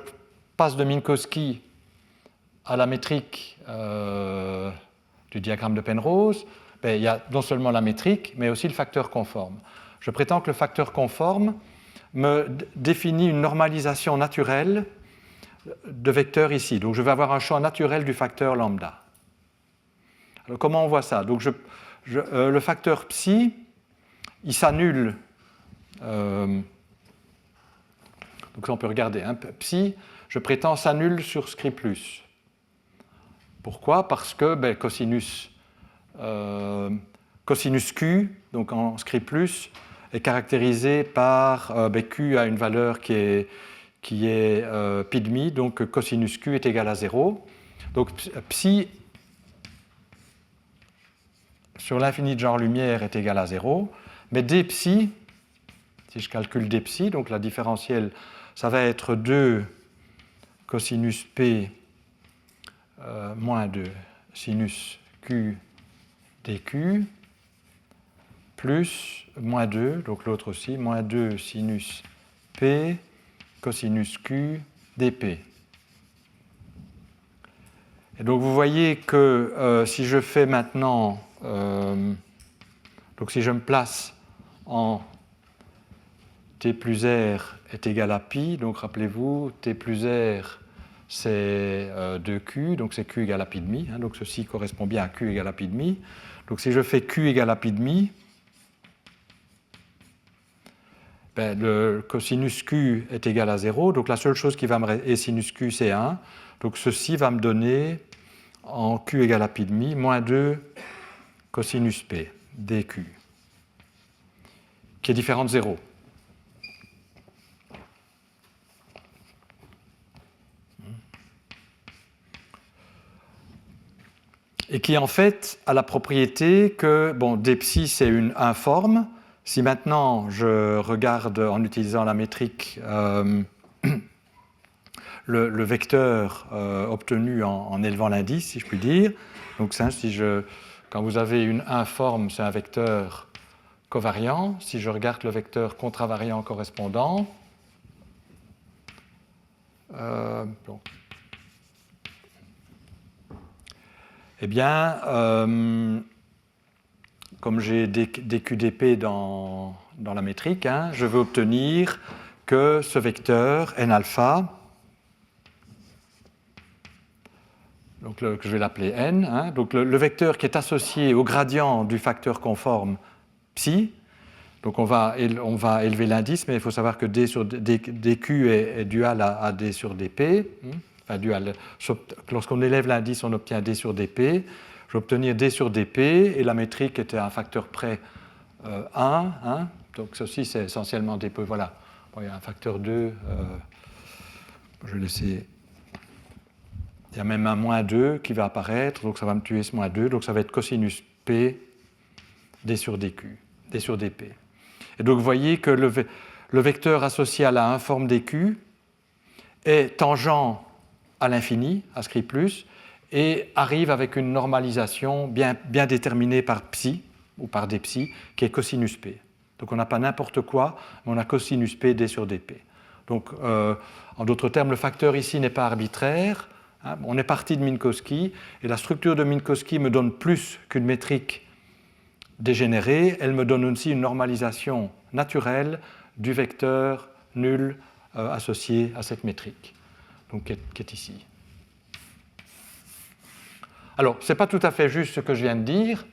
passe de Minkowski à la métrique du diagramme de Penrose, il y a non seulement la métrique, mais aussi le facteur conforme. Je prétends que le facteur conforme me définit une normalisation naturelle de vecteurs ici. Donc je vais avoir un champ naturel du facteur lambda. Alors comment on voit ça? Donc le facteur psi, il s'annule. Donc ça on peut regarder. Hein, psi, je prétends, s'annule sur scri plus. Pourquoi? Parce que cosinus Q, donc en scri plus, est caractérisé par Q a une valeur qui est pi demi, donc cosinus Q est égal à 0. Donc psi sur l'infini de genre lumière est égal à 0, mais d psi, si je calcule d psi, donc la différentielle, ça va être 2 cosinus P moins 2 sinus Q dQ, plus moins 2, donc l'autre aussi, moins 2 sinus P cosinus Q dP. Et donc vous voyez que si je fais maintenant, donc si je me place en T plus R est égal à pi, donc rappelez-vous, T plus R c'est 2Q, donc c'est Q égale à pi demi, hein, donc ceci correspond bien à Q égale à pi demi. Donc si je fais Q égale à pi demi, le cosinus Q est égal à 0, donc la seule chose qui va me rester, et sinus Q c'est 1, donc ceci va me donner en Q égale à pi demi, moins 2 cosinus P, dQ, qui est différent de 0. Et qui en fait a la propriété que, bon, d psi c'est une informe. Si maintenant je regarde en utilisant la métrique le vecteur obtenu en élevant l'indice, si je puis dire, donc ça, quand vous avez une informe, c'est un vecteur covariant. Si je regarde le vecteur contravariant correspondant, bon. Eh bien, comme j'ai dQdP dans la métrique, hein, je veux obtenir que ce vecteur n alpha, donc que je vais l'appeler n, hein, donc le vecteur qui est associé au gradient du facteur conforme psi, donc on va élever l'indice, mais il faut savoir que dQ est dual à d sur dp. Enfin, lorsqu'on élève l'indice, on obtient d sur dp. Je vais obtenir d sur dp, et la métrique était à un facteur près 1. Hein, donc ceci, c'est essentiellement dp. Voilà. Bon, il y a un facteur 2. Je vais laisser... Il y a même un moins 2 qui va apparaître, donc ça va me tuer ce moins 2. Donc ça va être cosinus p d sur dq, d sur dp. Et donc vous voyez que le vecteur associé à la informe dq est tangent à l'infini, à scri plus, et arrive avec une normalisation bien déterminée par psi, ou par d psi, qui est cosinus p. Donc on n'a pas n'importe quoi, mais on a cosinus p d sur dp. Donc en d'autres termes, le facteur ici n'est pas arbitraire. Hein, on est parti de Minkowski, et la structure de Minkowski me donne plus qu'une métrique dégénérée, elle me donne aussi une normalisation naturelle du vecteur nul associé à cette métrique, donc qui est ici. Alors, ce n'est pas tout à fait juste ce que je viens de dire,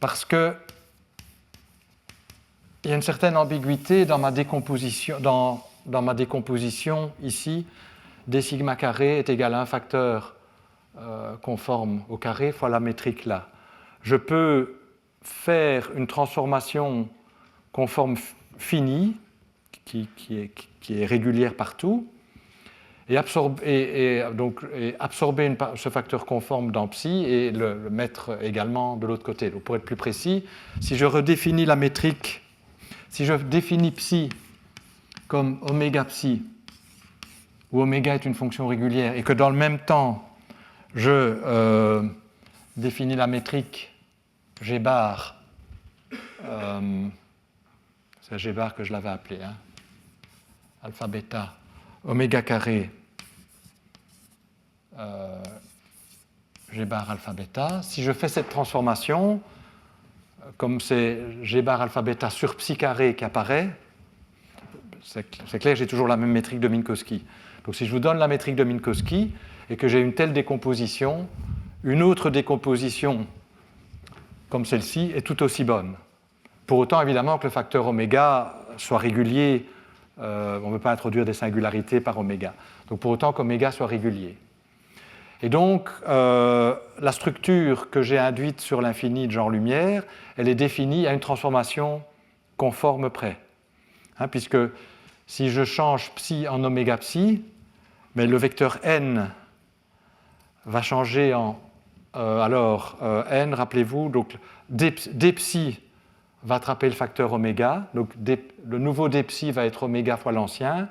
parce qu'il y a une certaine ambiguïté dans ma décomposition, dans ma décomposition ici, d sigma carré est égal à un facteur conforme au carré fois la métrique là. Je peux faire une transformation conforme finie, qui est régulière partout, et absorber ce facteur conforme dans psi et le mettre également de l'autre côté. Donc, pour être plus précis, si je redéfinis la métrique, si je définis psi comme oméga psi, où oméga est une fonction régulière, et que dans le même temps, je définis la métrique G bar, c'est G bar que je l'avais appelé, hein. Alpha bêta oméga carré G bar alpha bêta. Si je fais cette transformation, comme c'est G bar alpha bêta sur psi carré qui apparaît, c'est clair, j'ai toujours la même métrique de Minkowski. Donc si je vous donne la métrique de Minkowski et que j'ai une telle décomposition, une autre décomposition comme celle-ci est tout aussi bonne. Pour autant, évidemment, que le facteur oméga soit régulier, on ne peut pas introduire des singularités par oméga. Donc pour autant qu'oméga soit régulier. Et donc, la structure que j'ai induite sur l'infini de genre lumière, elle est définie à une transformation conforme près. Hein, puisque si je change psi en oméga psi, mais le vecteur n va changer en... n, rappelez-vous, donc d psi va attraper le facteur oméga, donc le nouveau d psi va être oméga fois l'ancien.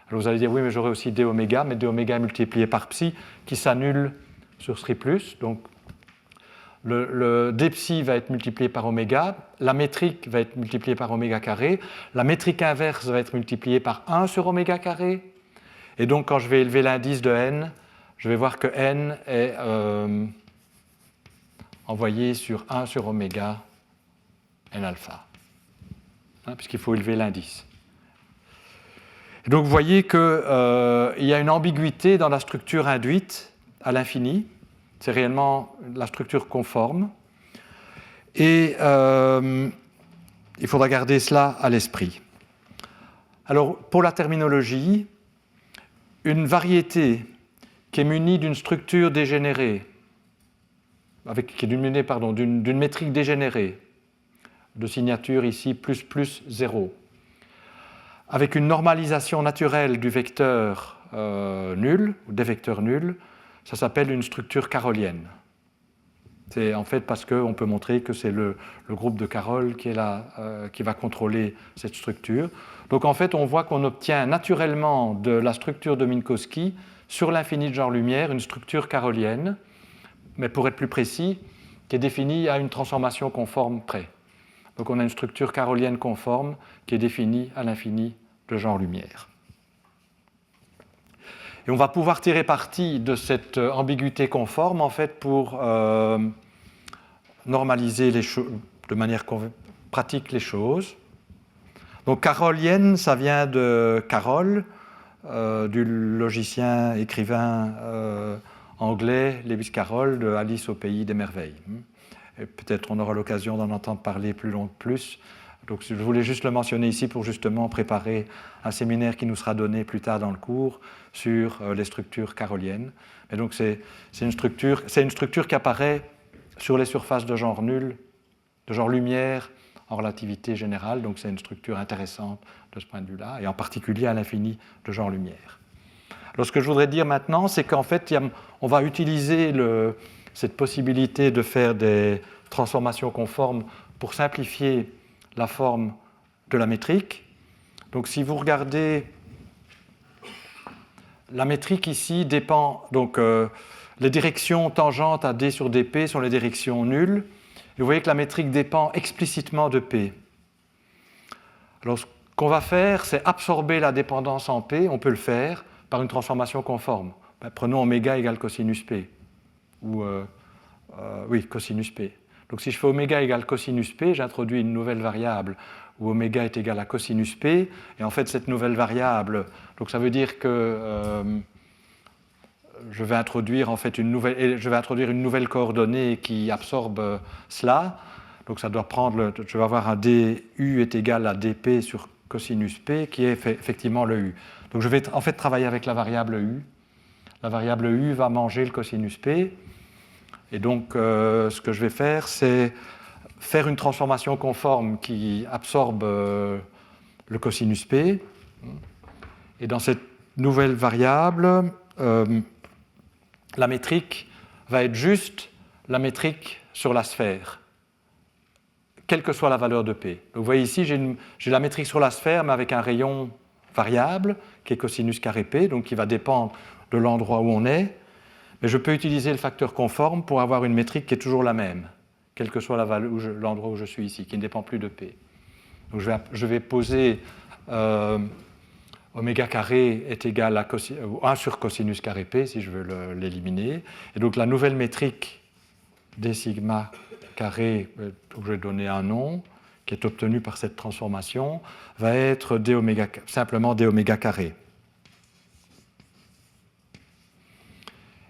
Alors vous allez dire, oui, mais j'aurai aussi d oméga, mais d oméga multiplié par psi qui s'annule sur stri plus. Donc le d psi va être multiplié par oméga, la métrique va être multipliée par oméga carré, la métrique inverse va être multipliée par 1 sur oméga carré, et donc quand je vais élever l'indice de n, je vais voir que n est envoyé sur 1 sur oméga n alpha, hein, puisqu'il faut élever l'indice. Et donc vous voyez qu'il y a une ambiguïté dans la structure induite à l'infini. C'est réellement la structure conforme. Et il faudra garder cela à l'esprit. Alors, pour la terminologie, une variété qui est munie d'une structure dégénérée, qui est d'une métrique dégénérée, de signature ici plus 0, avec une normalisation naturelle du vecteur nul, ou des vecteurs nuls, ça s'appelle une structure carolienne. C'est en fait parce qu'on peut montrer que c'est le groupe de Carol qui va contrôler cette structure. Donc en fait, on voit qu'on obtient naturellement de la structure de Minkowski sur l'infini de genre lumière une structure carolienne, mais pour être plus précis, qui est définie à une transformation conforme près. Donc on a une structure carolienne conforme qui est définie à l'infini de genre lumière. Et on va pouvoir tirer parti de cette ambiguïté conforme en fait pour normaliser de manière pratique les choses. Donc carolienne, ça vient de Carroll, du logicien écrivain anglais Lewis Carroll de Alice au pays des merveilles. Et peut-être on aura l'occasion d'en entendre parler plus. Donc je voulais juste le mentionner ici pour justement préparer un séminaire qui nous sera donné plus tard dans le cours sur les structures caroliennes. Et donc c'est une structure qui apparaît sur les surfaces de genre nul, de genre lumière en relativité générale. Donc c'est une structure intéressante de ce point de vue-là, et en particulier à l'infini de genre lumière. Alors ce que je voudrais dire maintenant, c'est qu'en fait, on va utiliser cette possibilité de faire des transformations conformes pour simplifier la forme de la métrique. Donc si vous regardez, la métrique ici dépend, donc les directions tangentes à d sur dp sont les directions nulles, et vous voyez que la métrique dépend explicitement de p. Alors ce qu'on va faire, c'est absorber la dépendance en p, on peut le faire par une transformation conforme. Prenons oméga égale cosinus p, ou cosinus p. Donc si je fais oméga égale cosinus p, j'introduis une nouvelle variable où oméga est égal à cosinus p, et en fait cette nouvelle variable, donc ça veut dire que je vais introduire en fait une nouvelle coordonnée qui absorbe cela. Donc ça doit prendre, je vais avoir un du est égal à dp sur cosinus p qui est effectivement le u. Donc je vais en fait travailler avec la variable u. La variable u va manger le cosinus p. Et donc, ce que je vais faire, c'est faire une transformation conforme qui absorbe le cosinus p. Et dans cette nouvelle variable, la métrique va être juste la métrique sur la sphère, quelle que soit la valeur de p. Donc, vous voyez ici, j'ai la métrique sur la sphère, mais avec un rayon variable, qui est cosinus carré p, donc qui va dépendre de l'endroit où on est. Mais je peux utiliser le facteur conforme pour avoir une métrique qui est toujours la même, quel que soit l'endroit où je suis ici, qui ne dépend plus de p. Donc Donc je vais poser oméga carré est égal à 1 sur cosinus carré p, si je veux l'éliminer. Et donc la nouvelle métrique d sigma carré, je vais donner un nom, qui est obtenu par cette transformation, va être simplement d oméga carré.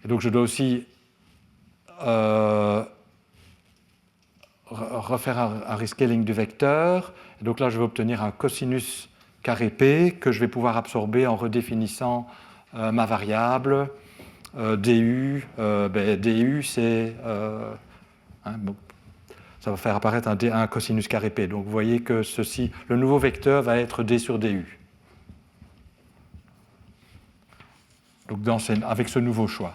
Et donc je dois aussi refaire un rescaling du vecteur. Et donc là, je vais obtenir un cosinus carré p que je vais pouvoir absorber en redéfinissant ma variable du. Du, c'est... ça va faire apparaître un cosinus carré p. Donc vous voyez que le nouveau vecteur va être d sur du. Donc avec ce nouveau choix.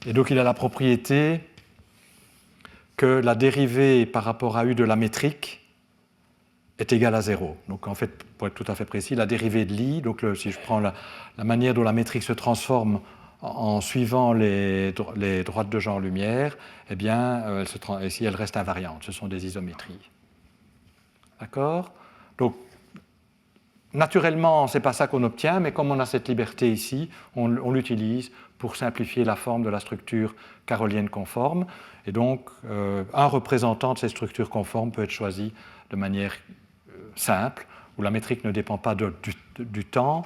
Et donc il a la propriété que la dérivée par rapport à u de la métrique est égale à 0. Donc en fait, pour être tout à fait précis, la dérivée de l'i, donc si je prends la manière dont la métrique se transforme en suivant les droites de genre-lumière, eh bien, ici elle reste invariante. Ce sont des isométries. D'accord ? Donc, naturellement, ce n'est pas ça qu'on obtient, mais comme on a cette liberté ici, on l'utilise pour simplifier la forme de la structure carolienne conforme. Et donc, un représentant de ces structures conformes peut être choisi de manière simple, où la métrique ne dépend pas du temps,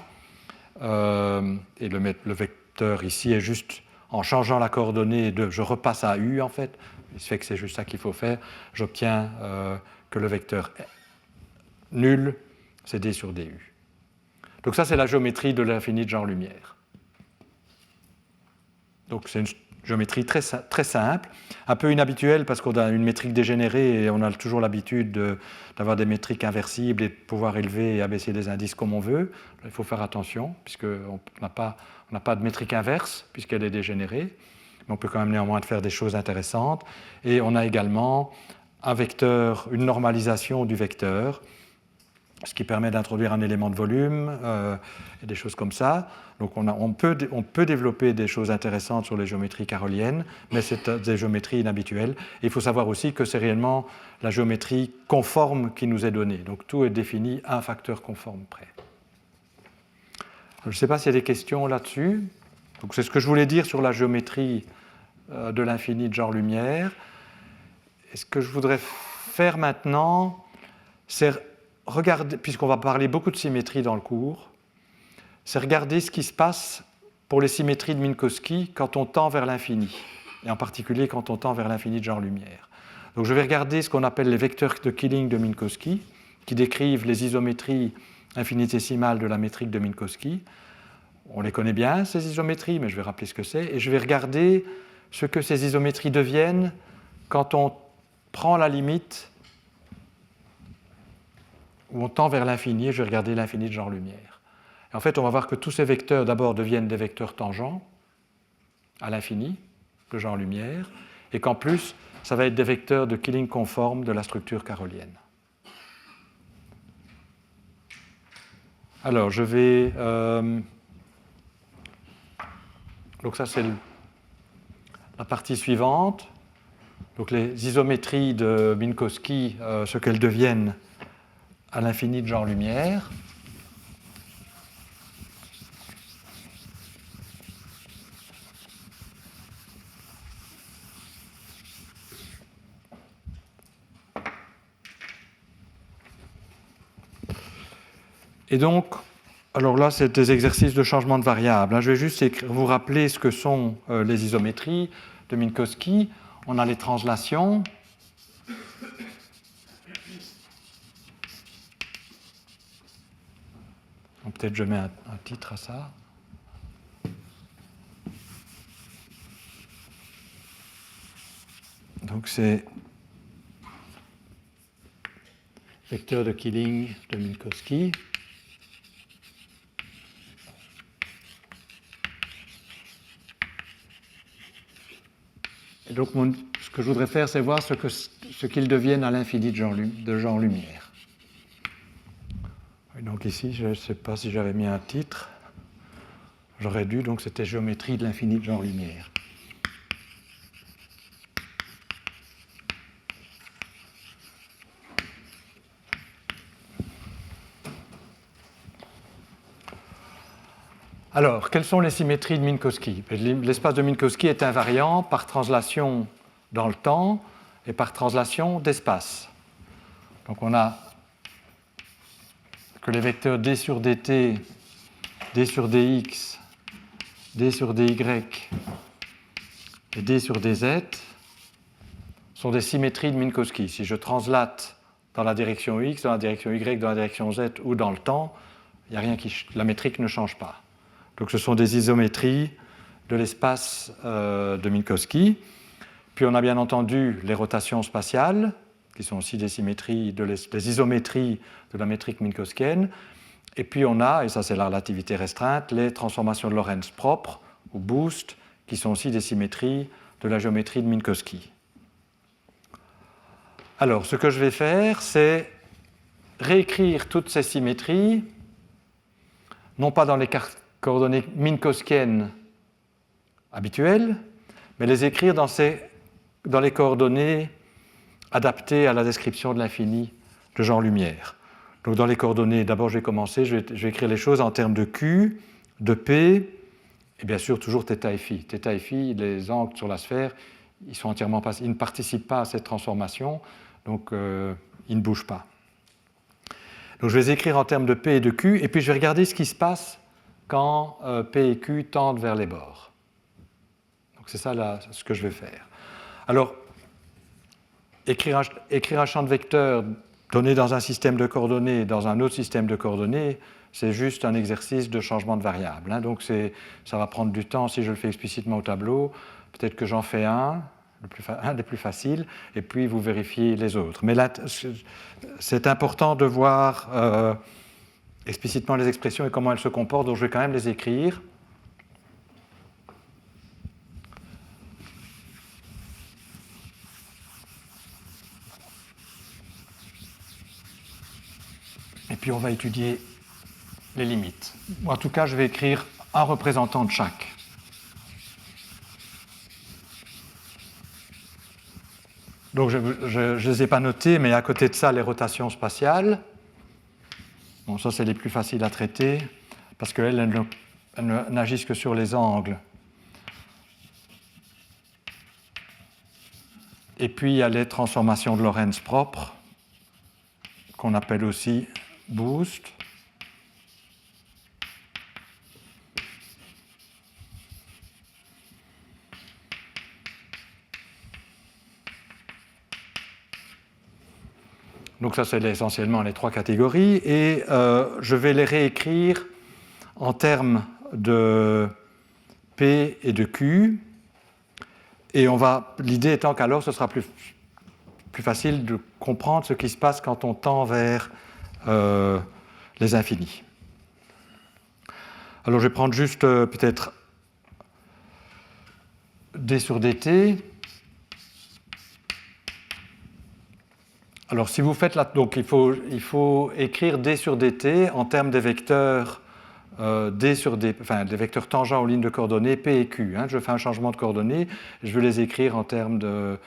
et le vecteur ici est juste, en changeant la coordonnée, je repasse à u en fait, il se fait que c'est juste ça qu'il faut faire, j'obtiens que le vecteur nul, c'est d sur du. Donc ça, c'est la géométrie de l'infini de genre-lumière. Donc c'est une géométrie très simple, un peu inhabituelle parce qu'on a une métrique dégénérée et on a toujours l'habitude d'avoir des métriques inversibles et de pouvoir élever et abaisser des indices comme on veut. Il faut faire attention puisqu'on n'a pas de métrique inverse puisqu'elle est dégénérée, mais on peut quand même néanmoins faire des choses intéressantes. Et on a également un vecteur, une normalisation du vecteur, ce qui permet d'introduire un élément de volume et des choses comme ça. Donc on peut développer des choses intéressantes sur les géométries caroliennes, mais c'est des géométries inhabituelles. Et il faut savoir aussi que c'est réellement la géométrie conforme qui nous est donnée. Donc tout est défini à un facteur conforme près. Je ne sais pas s'il y a des questions là-dessus. Donc c'est ce que je voulais dire sur la géométrie de l'infini de genre-lumière. Et ce que je voudrais faire maintenant, c'est regarder, puisqu'on va parler beaucoup de symétrie dans le cours, c'est regarder ce qui se passe pour les symétries de Minkowski quand on tend vers l'infini, et en particulier quand on tend vers l'infini de genre-lumière. Donc je vais regarder ce qu'on appelle les vecteurs de Killing de Minkowski, qui décrivent les isométries infinitésimales de la métrique de Minkowski. On les connaît bien, ces isométries, mais je vais rappeler ce que c'est, et je vais regarder ce que ces isométries deviennent quand on prend la limite où on tend vers l'infini, et je vais regarder l'infini de genre-lumière. En fait, on va voir que tous ces vecteurs, d'abord, deviennent des vecteurs tangents à l'infini, de genre-lumière, et qu'en plus, ça va être des vecteurs de Killing conforme de la structure carolienne. Alors, je vais... donc ça, c'est la partie suivante. Donc les isométries de Minkowski, ce qu'elles deviennent à l'infini de genre-lumière. Et donc, alors là, c'est des exercices de changement de variable. Je vais juste vous rappeler ce que sont les isométries de Minkowski. On a les translations. Peut-être je mets un titre à ça. Donc c'est vecteur de Killing de Minkowski. Et donc ce que je voudrais faire, c'est voir ce qu'ils deviennent à l'infini de genre-lumière. Donc ici, je ne sais pas si j'avais mis un titre. J'aurais dû, donc c'était géométrie de l'infini de genre-lumière. Alors, quelles sont les symétries de Minkowski? L'espace de Minkowski est invariant par translation dans le temps et par translation d'espace. Donc on a que les vecteurs d sur dt, d sur dx, d sur dy et d sur dz sont des symétries de Minkowski. Si je translate dans la direction x, dans la direction y, dans la direction z ou dans le temps, il y a rien la métrique ne change pas. Donc ce sont des isométries de l'espace de Minkowski. Puis on a bien entendu les rotations spatiales, qui sont aussi des symétries, des isométries de la métrique minkowskienne. Et puis on a, et ça c'est la relativité restreinte, les transformations de Lorentz propres, ou boost, qui sont aussi des symétries de la géométrie de Minkowski. Alors, ce que je vais faire, c'est réécrire toutes ces symétries, non pas dans les coordonnées minkowskiennes habituelles, mais les écrire dans les coordonnées adaptées à la description de l'infini de Jean Lumière. Donc dans les coordonnées, d'abord je vais commencer, je vais écrire les choses en termes de Q, de P, et bien sûr toujours θ et φ. θ et φ, les angles sur la sphère, ils ne participent pas à cette transformation, donc ils ne bougent pas. Donc je vais les écrire en termes de P et de Q, et puis je vais regarder ce qui se passe quand P et Q tendent vers les bords. Donc c'est ça là, ce que je vais faire. Alors, écrire un champ de vecteurs donné dans un système de coordonnées, dans un autre système de coordonnées, c'est juste un exercice de changement de variable. Hein. Donc ça va prendre du temps si je le fais explicitement au tableau. Peut-être que j'en fais un des plus faciles, et puis vous vérifiez les autres. Mais là, c'est important de voir explicitement les expressions et comment elles se comportent, donc je vais quand même les écrire. Et puis on va étudier les limites. En tout cas, je vais écrire un représentant de chaque. Donc je ne les ai pas notés, mais à côté de ça, les rotations spatiales. Bon, ça, c'est les plus faciles à traiter, parce qu'elles n'agissent que sur les angles. Et puis, il y a les transformations de Lorentz propres, qu'on appelle aussi boost. Donc ça, c'est essentiellement les trois catégories. Et je vais les réécrire en termes de P et de Q. Et l'idée étant qu'alors, ce sera plus facile de comprendre ce qui se passe quand on tend vers les infinis. Alors je vais prendre juste peut-être d sur dt. Alors si vous faites donc il faut écrire d sur dt en termes des vecteurs d sur d, enfin des vecteurs tangents aux lignes de coordonnées p et q. Hein. Je fais un changement de coordonnées, je vais les écrire en termes de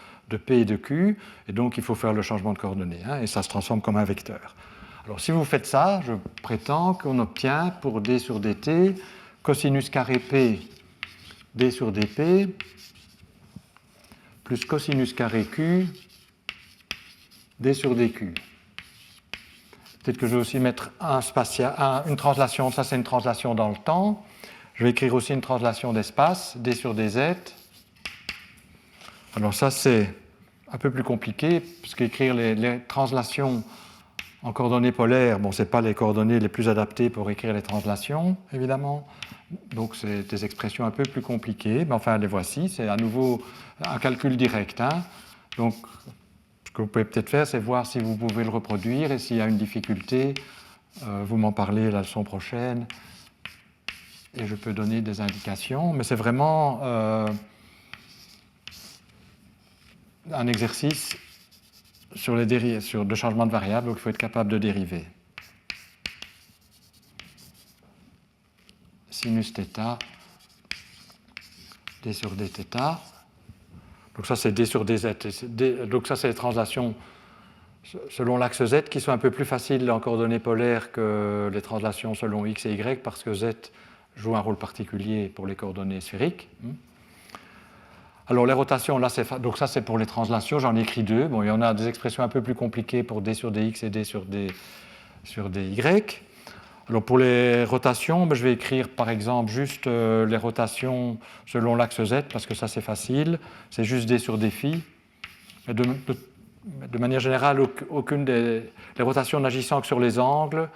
p et de q, et donc il faut faire le changement de coordonnées, hein, et ça se transforme comme un vecteur. Alors si vous faites ça, je prétends qu'on obtient pour d sur dt cosinus carré p d sur dp plus cosinus carré q d sur dq. Peut-être que je vais aussi mettre une translation, ça c'est une translation dans le temps. Je vais écrire aussi une translation d'espace, d sur dz. Alors ça c'est un peu plus compliqué, puisqu'écrire les translations en coordonnées polaires, bon, ce n'est pas les coordonnées les plus adaptées pour écrire les translations, évidemment. Donc c'est des expressions un peu plus compliquées, mais enfin les voici, c'est à nouveau un calcul direct. Hein. Donc ce que vous pouvez peut-être faire, c'est voir si vous pouvez le reproduire, et s'il y a une difficulté, vous m'en parlez la leçon prochaine, et je peux donner des indications, mais c'est vraiment un exercice sur le changement de variable, donc il faut être capable de dériver. Sinus θ, d sur dθ. Donc ça c'est d sur dz. Donc ça c'est les translations selon l'axe z qui sont un peu plus faciles en coordonnées polaires que les translations selon x et y, parce que z, joue un rôle particulier pour les coordonnées sphériques. Alors les rotations, là, donc ça c'est pour les translations, j'en ai écrit deux. Bon, il y en a des expressions un peu plus compliquées pour d sur dx et d sur dy. Alors pour les rotations, je vais écrire par exemple juste les rotations selon l'axe z, parce que ça c'est facile, c'est juste d sur dφ. De manière générale, aucune des les rotations n'agissant que sur les angles,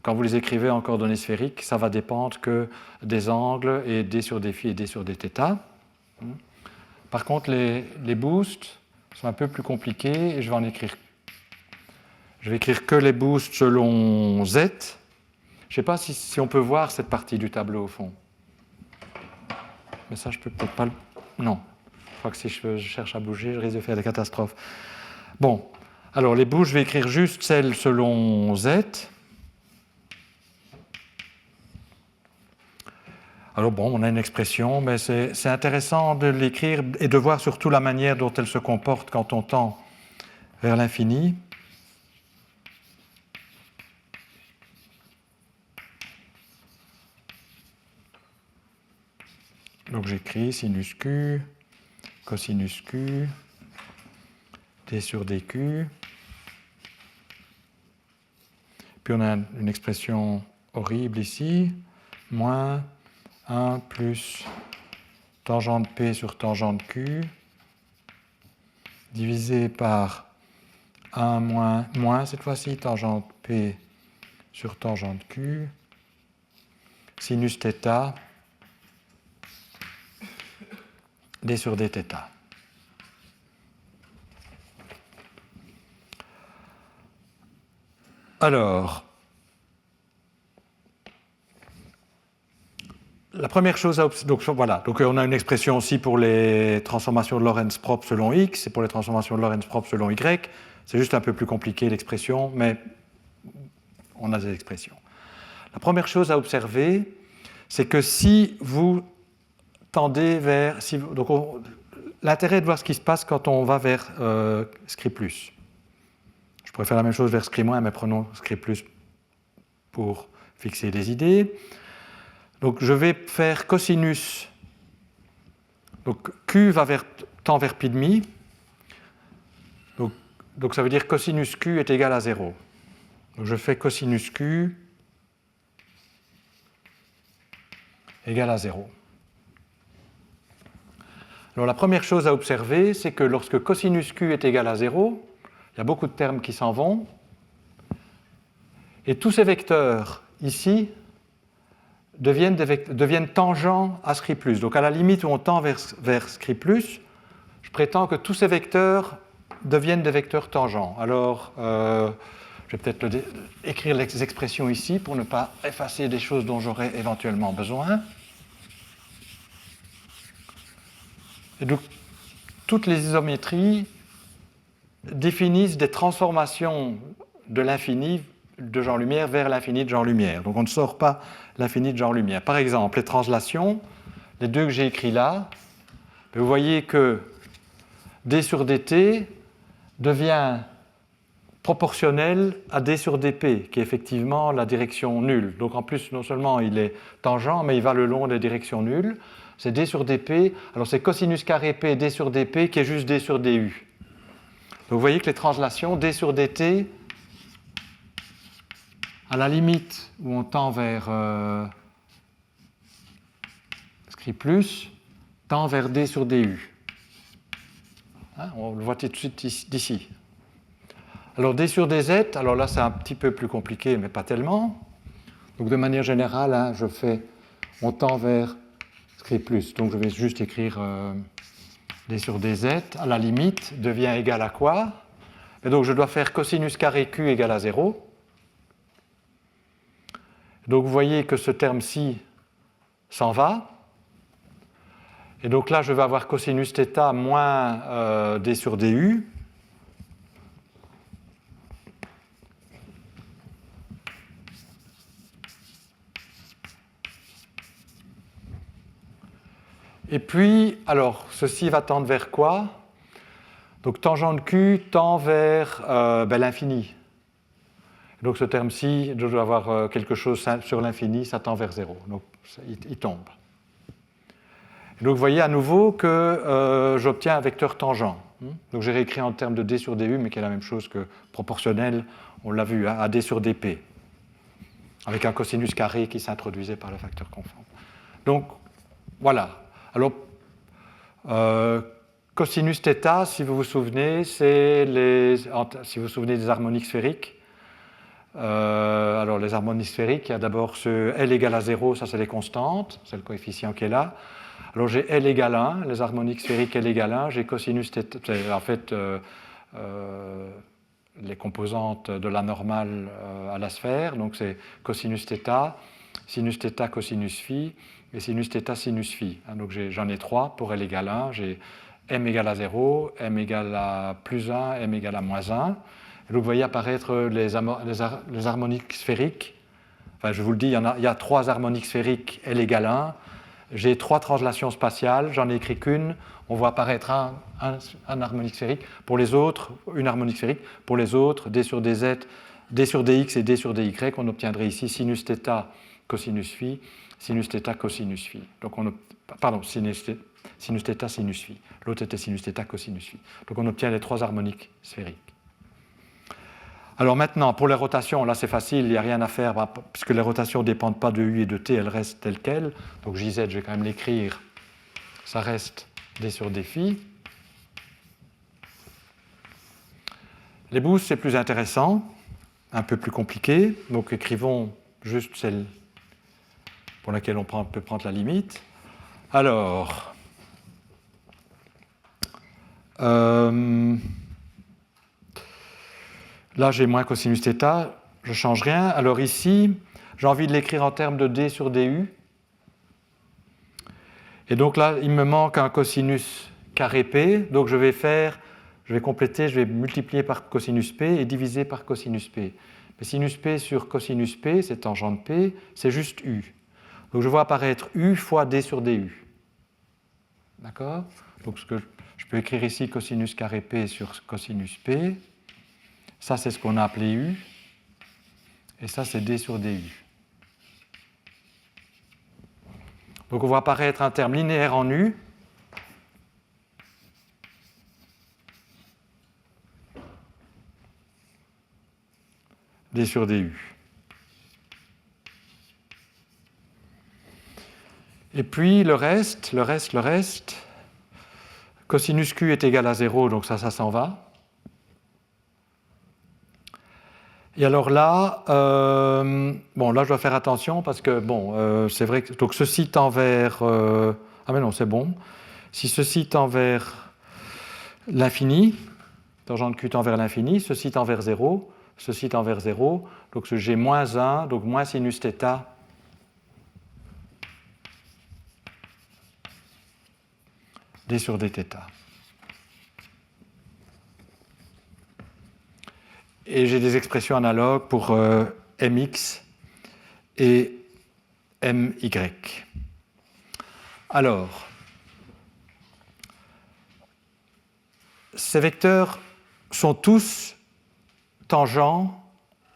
quand vous les écrivez en coordonnées sphériques, ça va dépendre que des angles et d sur dφ et d sur dθ. Par contre, les boosts sont un peu plus compliqués et je vais écrire que les boosts selon z. Je ne sais pas si on peut voir cette partie du tableau au fond. Mais ça, je peux peut-être pas le... Non. Je crois que si je cherche à bouger, je risque de faire des catastrophes. Bon. Alors, les boosts, je vais écrire juste celles selon z. Alors bon, on a une expression, mais c'est intéressant de l'écrire et de voir surtout la manière dont elle se comporte quand on tend vers l'infini. Donc j'écris sinus q, cosinus q, d sur dq. Puis on a une expression horrible ici, moins 1 plus tangente P sur tangente Q, divisé par 1 moins cette fois-ci tangente P sur tangente Q, sinus θ, d sur dθ. Alors, la première chose à observer, donc voilà, donc on a une expression aussi pour les transformations de Lorentz propres selon x et pour les transformations de Lorentz propres selon y. C'est juste un peu plus compliqué l'expression, mais on a des expressions. La première chose à observer, c'est que si vous tendez vers... l'intérêt de voir ce qui se passe quand on va vers scri+. Je pourrais faire la même chose vers scri-, mais prenons scri+ pour fixer des idées. Donc je vais faire cosinus. Donc Q tend vers pi demi. Donc ça veut dire cosinus Q est égal à 0. Donc je fais cosinus Q égal à 0. Alors la première chose à observer, c'est que lorsque cosinus Q est égal à 0, il y a beaucoup de termes qui s'en vont. Et tous ces vecteurs ici deviennent tangents à scri+. Donc à la limite où on tend vers scri+, je prétends que tous ces vecteurs deviennent des vecteurs tangents. Alors, je vais peut-être écrire les expressions ici pour ne pas effacer des choses dont j'aurais éventuellement besoin. Et donc, toutes les isométries définissent des transformations de l'infini de Jean-Lumière vers l'infini de Jean-Lumière. Donc on ne sort pas l'infini de Jean-Lumière. Par exemple, les translations, les deux que j'ai écrits là, vous voyez que d sur dt devient proportionnel à d sur dp, qui est effectivement la direction nulle. Donc en plus, non seulement il est tangent, mais il va le long des directions nulles. C'est d sur dp, alors c'est cosinus carré p d sur dp qui est juste d sur du. Donc vous voyez que les translations d sur dt, à la limite où on tend vers scri+, tend vers d sur du. Hein, on le voit tout de suite d'ici. Alors d sur dz, alors là c'est un petit peu plus compliqué, mais pas tellement. Donc de manière générale, hein, on tend vers scri+. Donc je vais juste écrire d sur dz, à la limite, devient égal à quoi? Et donc je dois faire cosinus carré q égale à 0. Donc vous voyez que ce terme-ci s'en va. Et donc là, je vais avoir cosinus θ moins d sur du. Et puis, alors, ceci va tendre vers quoi? Donc tangente Q tend vers l'infini. Donc ce terme-ci, je dois avoir quelque chose sur l'infini, ça tend vers 0. Donc il tombe. Donc vous voyez à nouveau que j'obtiens un vecteur tangent. Donc j'ai réécrit en termes de d sur du, mais qui est la même chose que proportionnel, on l'a vu, à d sur dp, avec un cosinus carré qui s'introduisait par le facteur conforme. Donc voilà. Alors cosinus θ, si vous vous souvenez, si vous vous souvenez des harmoniques sphériques. Alors les harmoniques sphériques, il y a d'abord ce L égale à 0, ça c'est les constantes, c'est le coefficient qui est là. Alors j'ai L égale 1, les harmoniques sphériques L égale 1, j'ai cosinus θ, c'est en fait les composantes de la normale à la sphère, donc c'est cosinus θ, sinus θ, cosinus phi, et sinus θ, sinus phi. Donc j'en ai 3 pour L égale 1, j'ai m égale à 0, m égale à plus 1, m égale à moins 1. Et donc vous voyez apparaître les harmoniques sphériques. Enfin, je vous le dis, il y a 3 harmoniques sphériques L égale 1. J'ai 3 translations spatiales, j'en ai écrit qu'une. On voit apparaître un harmonique sphérique. Pour les autres, une harmonique sphérique. Pour les autres, d sur dz, d sur dx et d sur dy, on obtiendrait ici sinus θ, cosinus phi, sinus θ, cosinus phi. Donc sinus θ, sinus phi. L'autre était sinus θ, cosinus phi. Donc on obtient les 3 harmoniques sphériques. Alors maintenant, pour les rotations, là c'est facile, il n'y a rien à faire, puisque les rotations ne dépendent pas de U et de T, elles restent telles quelles. Donc JZ, je vais quand même l'écrire, ça reste D sur D phi. Les boosts, c'est plus intéressant, un peu plus compliqué. Donc écrivons juste celle pour laquelle on peut prendre la limite. Alors, là, j'ai moins cosinus θ, je ne change rien. Alors ici, j'ai envie de l'écrire en termes de d sur du. Et donc là, il me manque un cosinus carré p. Donc je vais compléter, je vais multiplier par cosinus p et diviser par cosinus p. Mais sinus p sur cosinus p, c'est tangente p, c'est juste u. Donc je vois apparaître u fois d sur du. D'accord? Donc je peux écrire ici cosinus carré p sur cosinus p. Ça, c'est ce qu'on a appelé U, et ça, c'est D sur DU. Donc, on voit apparaître un terme linéaire en U, D sur DU. Et puis, le reste, cosinus Q est égal à 0, donc ça s'en va. Et alors là, là je dois faire attention parce que, c'est vrai que donc ceci tend vers... ah mais non, c'est bon. Si ceci tend vers l'infini, tangente Q tend vers l'infini, ceci tend vers 0, ceci tend vers 0, donc j'ai moins 1, donc moins sinus θ d sur dθ. Et j'ai des expressions analogues pour mx et my. Alors, ces vecteurs sont tous tangents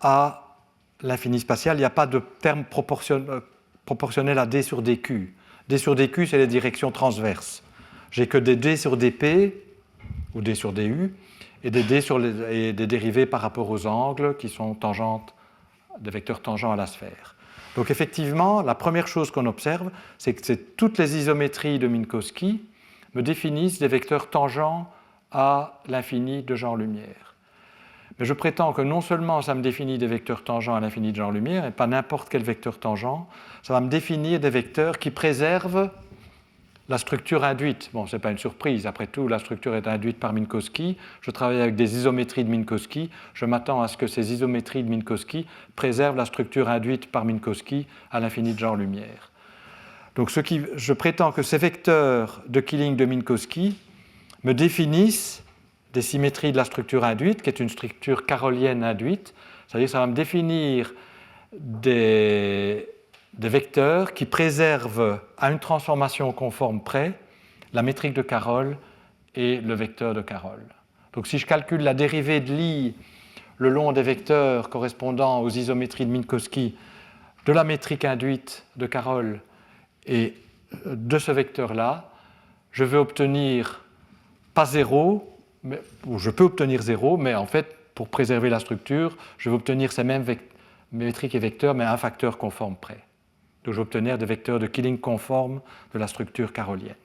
à l'infini spatial. Il n'y a pas de terme proportionnel à d sur dq. d sur dq, c'est les directions transverses. J'ai que des d sur dp ou d sur du et des dérivées par rapport aux angles qui sont tangentes, des vecteurs tangents à la sphère. Donc effectivement, la première chose qu'on observe, c'est que toutes les isométries de Minkowski me définissent des vecteurs tangents à l'infini de genre-lumière. Mais je prétends que non seulement ça me définit des vecteurs tangents à l'infini de genre-lumière, et pas n'importe quel vecteur tangent, ça va me définir des vecteurs qui préservent la structure induite. Bon, ce n'est pas une surprise, après tout, la structure est induite par Minkowski. Je travaille avec des isométries de Minkowski. Je m'attends à ce que ces isométries de Minkowski préservent la structure induite par Minkowski à l'infini de genre-lumière. Donc je prétends que ces vecteurs de Killing de Minkowski me définissent des symétries de la structure induite, qui est une structure carolienne induite. C'est-à-dire que ça va me définir des vecteurs qui préservent à une transformation conforme près la métrique de Carroll et le vecteur de Carroll. Donc si je calcule la dérivée de l'I le long des vecteurs correspondant aux isométries de Minkowski de la métrique induite de Carroll et de ce vecteur-là, je vais obtenir pas 0, ou je peux obtenir 0, mais en fait, pour préserver la structure, je vais obtenir ces mêmes métriques et vecteurs, mais à un facteur conforme près. Donc je vais obtenir des vecteurs de Killing conformes de la structure carolienne.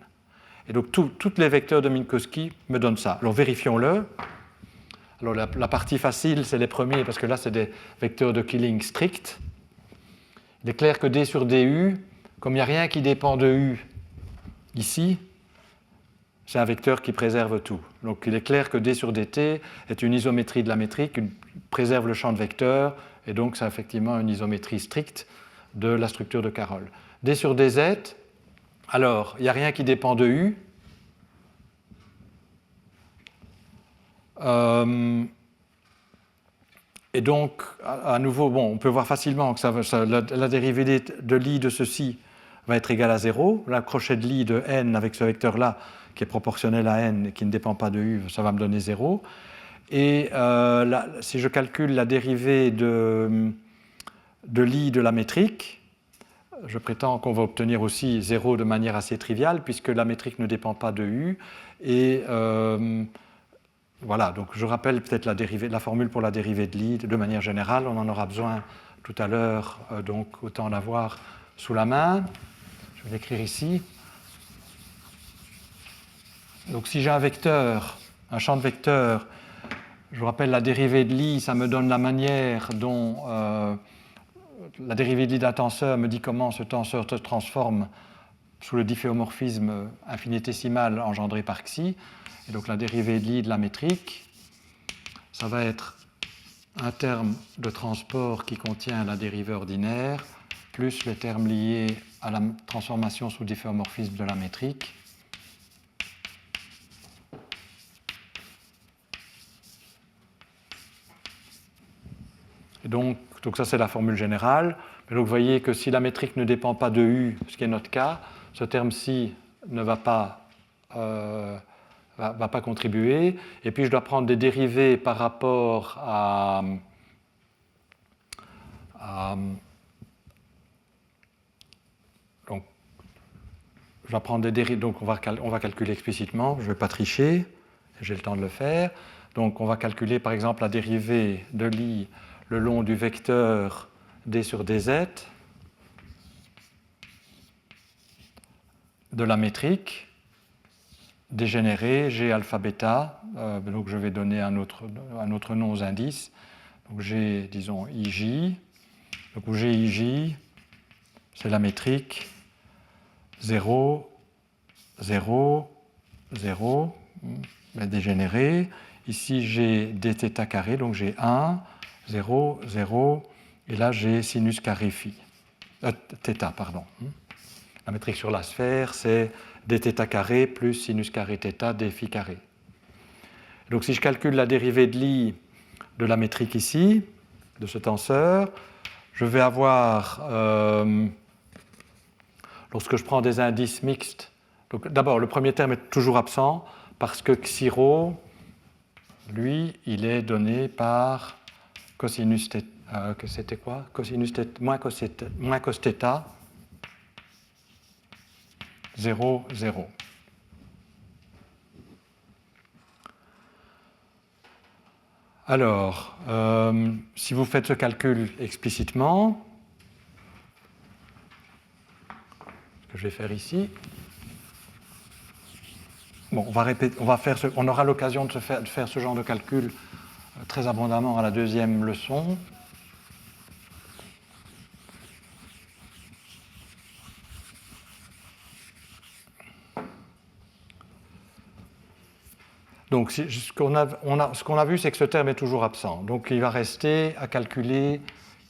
Et donc tous les vecteurs de Minkowski me donnent ça. Alors vérifions-le. Alors la partie facile, c'est les premiers, parce que là, c'est des vecteurs de Killing stricts. Il est clair que D sur DU, comme il n'y a rien qui dépend de U ici, c'est un vecteur qui préserve tout. Donc il est clair que D sur DT est une isométrie de la métrique, qui préserve le champ de vecteurs, et donc c'est effectivement une isométrie stricte de la structure de Carroll. D sur DZ, alors il n'y a rien qui dépend de U. Et donc, à nouveau, bon, on peut voir facilement que la dérivée de l'I de ceci va être égale à 0. La crochet de l'I de n avec ce vecteur-là, qui est proportionnel à n et qui ne dépend pas de U, ça va me donner 0. Et si je calcule la dérivée de l'I de la métrique, je prétends qu'on va obtenir aussi 0 de manière assez triviale, puisque la métrique ne dépend pas de U. Et voilà, donc je rappelle peut-être la formule pour la dérivée de l'I de manière générale. On en aura besoin tout à l'heure, donc autant l'avoir sous la main. Je vais l'écrire ici. Donc si j'ai un vecteur, un champ de vecteurs, je vous rappelle la dérivée de l'I, ça me donne la manière dont la dérivée de l'I d'un tenseur me dit comment ce tenseur se transforme sous le difféomorphisme infinitésimal engendré par Xi. Et donc la dérivée de l'I de la métrique, ça va être un terme de transport qui contient la dérivée ordinaire, plus les termes liés à la transformation sous difféomorphisme de la métrique. Et donc ça c'est la formule générale. Et donc vous voyez que si la métrique ne dépend pas de U, ce qui est notre cas, ce terme-ci ne va pas contribuer. Et puis je dois prendre des dérivées par rapport à donc je dois prendre des dérivées. Donc on va calculer explicitement. Je ne vais pas tricher. J'ai le temps de le faire. Donc on va calculer par exemple la dérivée de l'I le long du vecteur D sur DZ de la métrique dégénérée G alpha bêta. Donc je vais donner un autre nom aux indices. Donc G, disons IJ. Donc où GIJ, c'est la métrique 0, 0, 0, dégénérée. Ici j'ai dθ carré, donc j'ai 1, 0, 0, et là j'ai sinus carré phi. Θ, pardon. La métrique sur la sphère, c'est dθ carré plus sinus carré θ d phi carré. Donc si je calcule la dérivée de l'I de la métrique ici, de ce tenseur, je vais avoir, lorsque je prends des indices mixtes, donc d'abord le premier terme est toujours absent parce que xi rho, lui, il est donné par cosinus θ, que c'était quoi? Cosinus θ moins cos θ, 0, 0. Alors, si vous faites ce calcul explicitement, ce que je vais faire ici, bon, on aura l'occasion de faire ce genre de calcul très abondamment à la deuxième leçon. Donc, ce qu'on a vu, c'est que ce terme est toujours absent. Donc, il va rester à calculer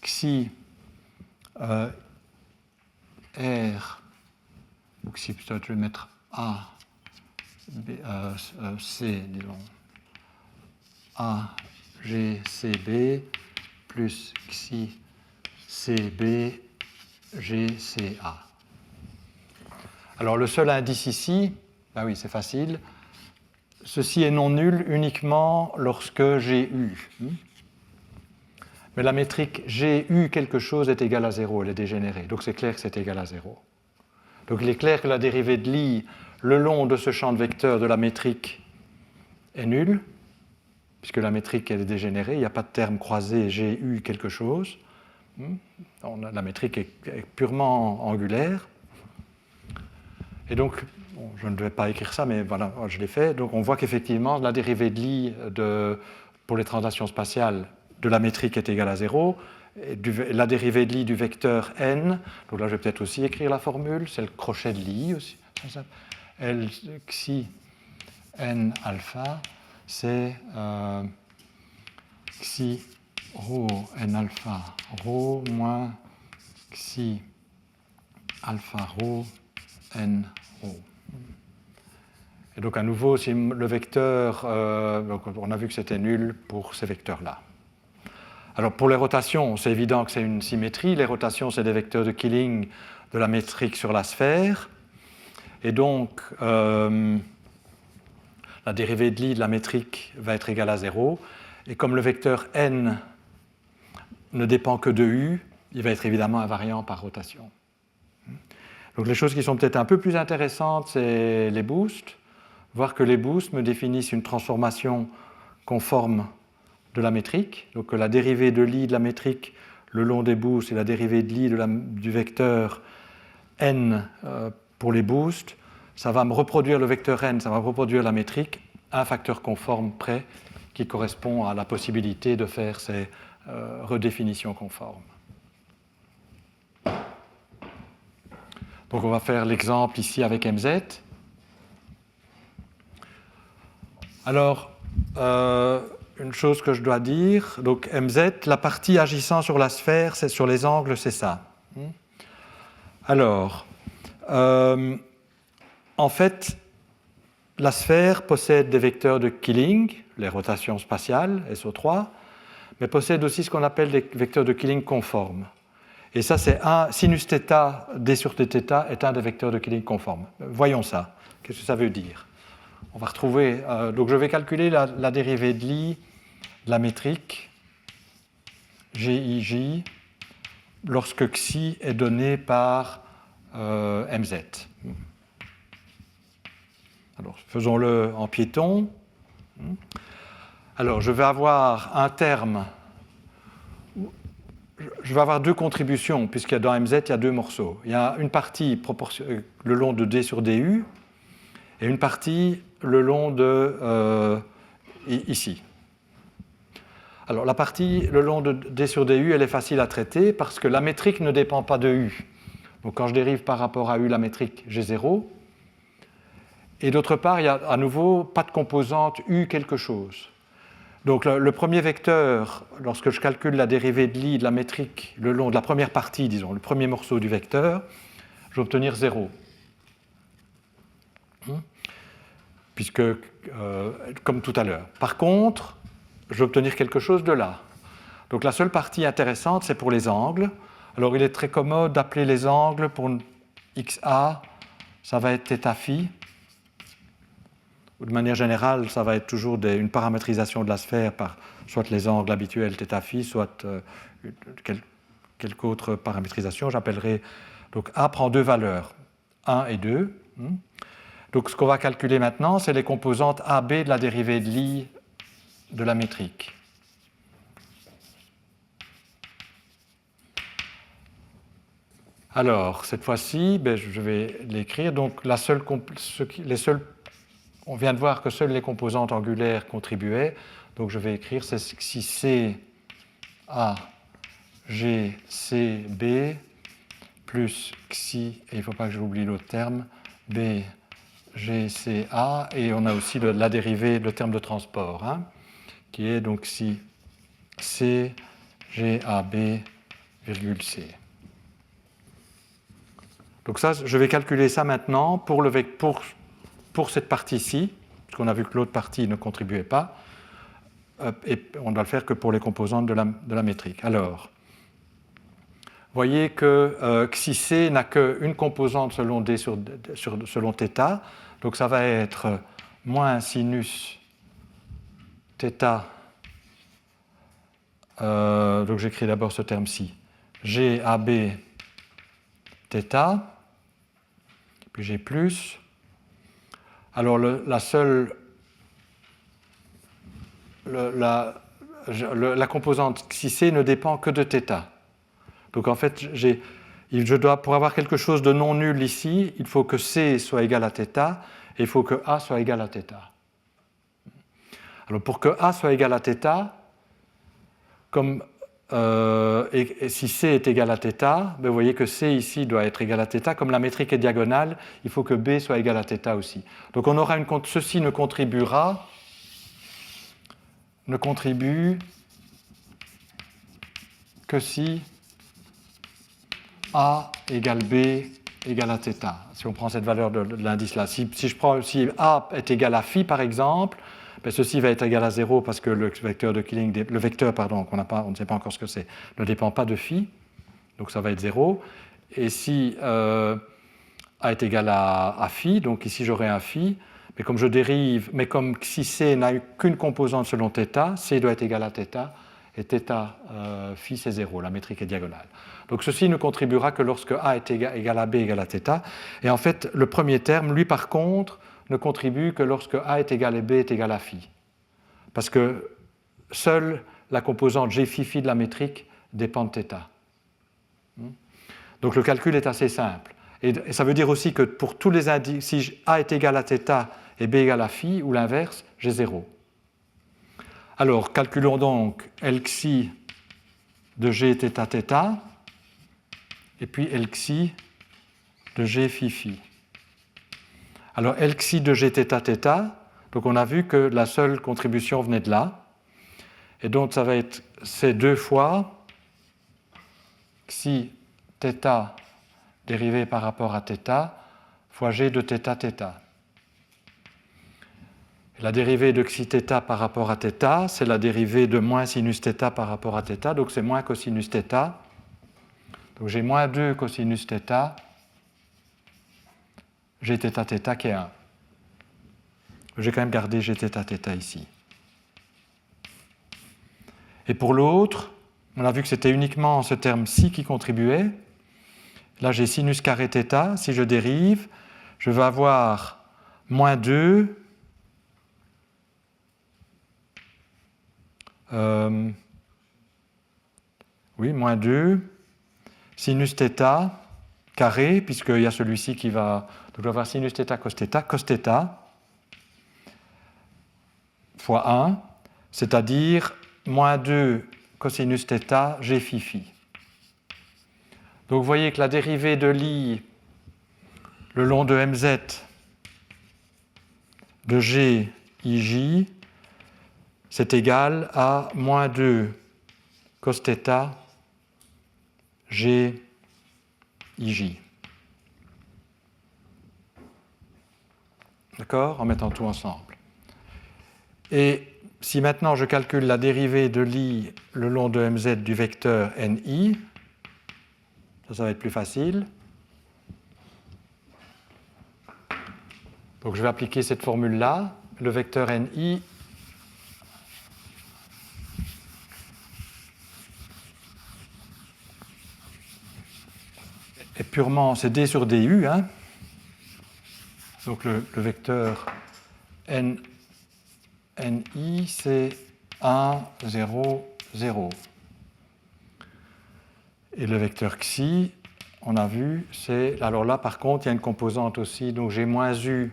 xi r, ou xi, peut-être je vais mettre a, b, c, disons, a, g, c, b, plus xi, c, b, g, c, a. Alors, le seul indice ici, ben oui, c'est facile. Ceci est non nul uniquement lorsque j'ai U. mais la métrique GU quelque chose est égale à 0, elle est dégénérée. Donc c'est clair que c'est égal à 0. Donc il est clair que la dérivée de l'I le long de ce champ de vecteurs de la métrique est nulle, puisque la métrique est dégénérée, il n'y a pas de terme croisé GU quelque chose. La métrique est purement angulaire. Et donc, bon, je ne devais pas écrire ça, mais voilà, je l'ai fait. Donc on voit qu'effectivement, la dérivée de l'I pour les translations spatiales de la métrique est égale à 0. Et la dérivée de l'I du vecteur n, donc là je vais peut-être aussi écrire la formule, c'est le crochet de l'I aussi. L xi n alpha, c'est xi rho n alpha rho moins xi alpha rho n rho. Et donc à nouveau, si le vecteur, donc on a vu que c'était nul pour ces vecteurs-là. Alors pour les rotations, c'est évident que c'est une symétrie. Les rotations, c'est des vecteurs de Killing de la métrique sur la sphère. Et donc, la dérivée de l'I de la métrique va être égale à 0. Et comme le vecteur n ne dépend que de U, il va être évidemment invariant par rotation. Donc les choses qui sont peut-être un peu plus intéressantes, c'est les boosts. Voir que les boosts me définissent une transformation conforme de la métrique. Donc la dérivée de l'I de la métrique le long des boosts et la dérivée de l'I du vecteur n pour les boosts, ça va me reproduire le vecteur n, ça va me reproduire la métrique, un facteur conforme près qui correspond à la possibilité de faire ces redéfinitions conformes. Donc on va faire l'exemple ici avec MZ. Alors, une chose que je dois dire, donc MZ, la partie agissant sur la sphère, c'est sur les angles, c'est ça. Alors, en fait, la sphère possède des vecteurs de Killing, les rotations spatiales, SO3, mais possède aussi ce qu'on appelle des vecteurs de Killing conformes. Et ça, c'est un sinus θ, d sur dθ est un des vecteurs de Killing conformes. Voyons ça. Qu'est-ce que ça veut dire? On va retrouver. Donc, je vais calculer la dérivée de l'I de la métrique GIJ lorsque Xi est donné par MZ. Alors, faisons-le en piéton. Alors, je vais avoir un terme. Je vais avoir deux contributions, puisque dans MZ, il y a deux morceaux. Il y a une partie le long de D sur DU et une partie le long de ici. Alors, la partie le long de D sur DU, elle est facile à traiter parce que la métrique ne dépend pas de U. Donc, quand je dérive par rapport à U la métrique, j'ai 0. Et d'autre part, il n'y a à nouveau pas de composante U quelque chose. Donc le premier vecteur, lorsque je calcule la dérivée de l'I de la métrique le long de la première partie, disons, le premier morceau du vecteur, je vais obtenir 0. Puisque, comme tout à l'heure. Par contre, je vais obtenir quelque chose de là. Donc la seule partie intéressante, c'est pour les angles. Alors il est très commode d'appeler les angles pour XA, ça va être θ phi. De manière générale, ça va être toujours une paramétrisation de la sphère par soit les angles habituels θ phi, soit quelque autre paramétrisation. J'appellerai. Donc A prend deux valeurs, 1 et 2. Donc ce qu'on va calculer maintenant, c'est les composantes AB de la dérivée de l'I de la métrique. Alors, cette fois-ci, je vais l'écrire. Donc on vient de voir que seules les composantes angulaires contribuaient, donc je vais écrire si C A G C B plus xi, et il ne faut pas que j'oublie l'autre terme, B G C A, et on a aussi la dérivée, le terme de transport, qui est donc si C G A B virgule C. Donc ça, je vais calculer ça maintenant pour cette partie-ci, parce qu'on a vu que l'autre partie ne contribuait pas, et on ne doit le faire que pour les composantes de la métrique. Alors, voyez que xi c n'a qu'une composante selon d selon θ, donc ça va être moins sinus θ donc j'écris d'abord ce terme-ci, GAB θ, puis j'ai plus. Alors la composante xi c ne dépend que de θ. Donc en fait, pour avoir quelque chose de non nul ici, il faut que C soit égal à θ et il faut que A soit égal à θ. Alors pour que A soit égal à θ, comme et si C est égal à θ, ben vous voyez que C ici doit être égal à θ. Comme la métrique est diagonale, il faut que B soit égal à θ aussi. Donc on aura ceci ne contribue que si A égale B égale à θ. Si on prend cette valeur de l'indice là. Si A est égal à phi par exemple, ben ceci va être égal à 0 parce que le vecteur de Killing, on ne sait pas encore ce que c'est, ne dépend pas de phi, donc ça va être 0. Et si A est égal à phi, donc ici j'aurai un phi, mais comme je dérive, mais comme si C n'a eu qu'une composante selon θ, C doit être égal à θ, et θ phi c'est 0, la métrique est diagonale. Donc ceci ne contribuera que lorsque A est égal à B égal à θ. Et en fait, le premier terme, lui par contre, ne contribue que lorsque A est égal à B est égal à phi. Parce que seule la composante G phi de la métrique dépend de θ. Donc le calcul est assez simple. Et ça veut dire aussi que pour tous les indices, si A est égal à θ et B égal à phi, ou l'inverse, j'ai 0. Alors, calculons donc Lxi de G θ θ, et puis Lxi de G phi phi. Alors, Lxi de G θ θ, donc on a vu que la seule contribution venait de là. Et donc, ça va être ces deux fois xi θ dérivé par rapport à θ fois G de θ θ. Et la dérivée de xi θ par rapport à θ, c'est la dérivée de moins sinus θ par rapport à θ, donc c'est moins cosinus θ. Donc j'ai moins 2 cosinus θ, G θ θ qui est 1. J'ai quand même gardé G θ θ ici. Et pour l'autre, on a vu que c'était uniquement ce terme-ci qui contribuait. Là, j'ai sinus carré θ. Si je dérive, je vais avoir moins 2 moins 2 sinus θ carré, puisqu'il y a celui-ci qui va... Donc je vais avoir sinus θ cos θ fois 1, c'est-à-dire moins 2 cosinus θ G phi phi. Donc vous voyez que la dérivée de l'I le long de mz de G ij, c'est égal à moins 2 cos θ G ij. D'accord? En mettant tout ensemble. Et si maintenant je calcule la dérivée de l'I le long de mz du vecteur Ni, ça va être plus facile. Donc je vais appliquer cette formule-là. Le vecteur Ni est purement, c'est d sur du. Hein. Donc le vecteur Ni, c'est 1, 0, 0. Et le vecteur xi, on a vu, c'est... Alors là, par contre, il y a une composante aussi. Donc j'ai moins u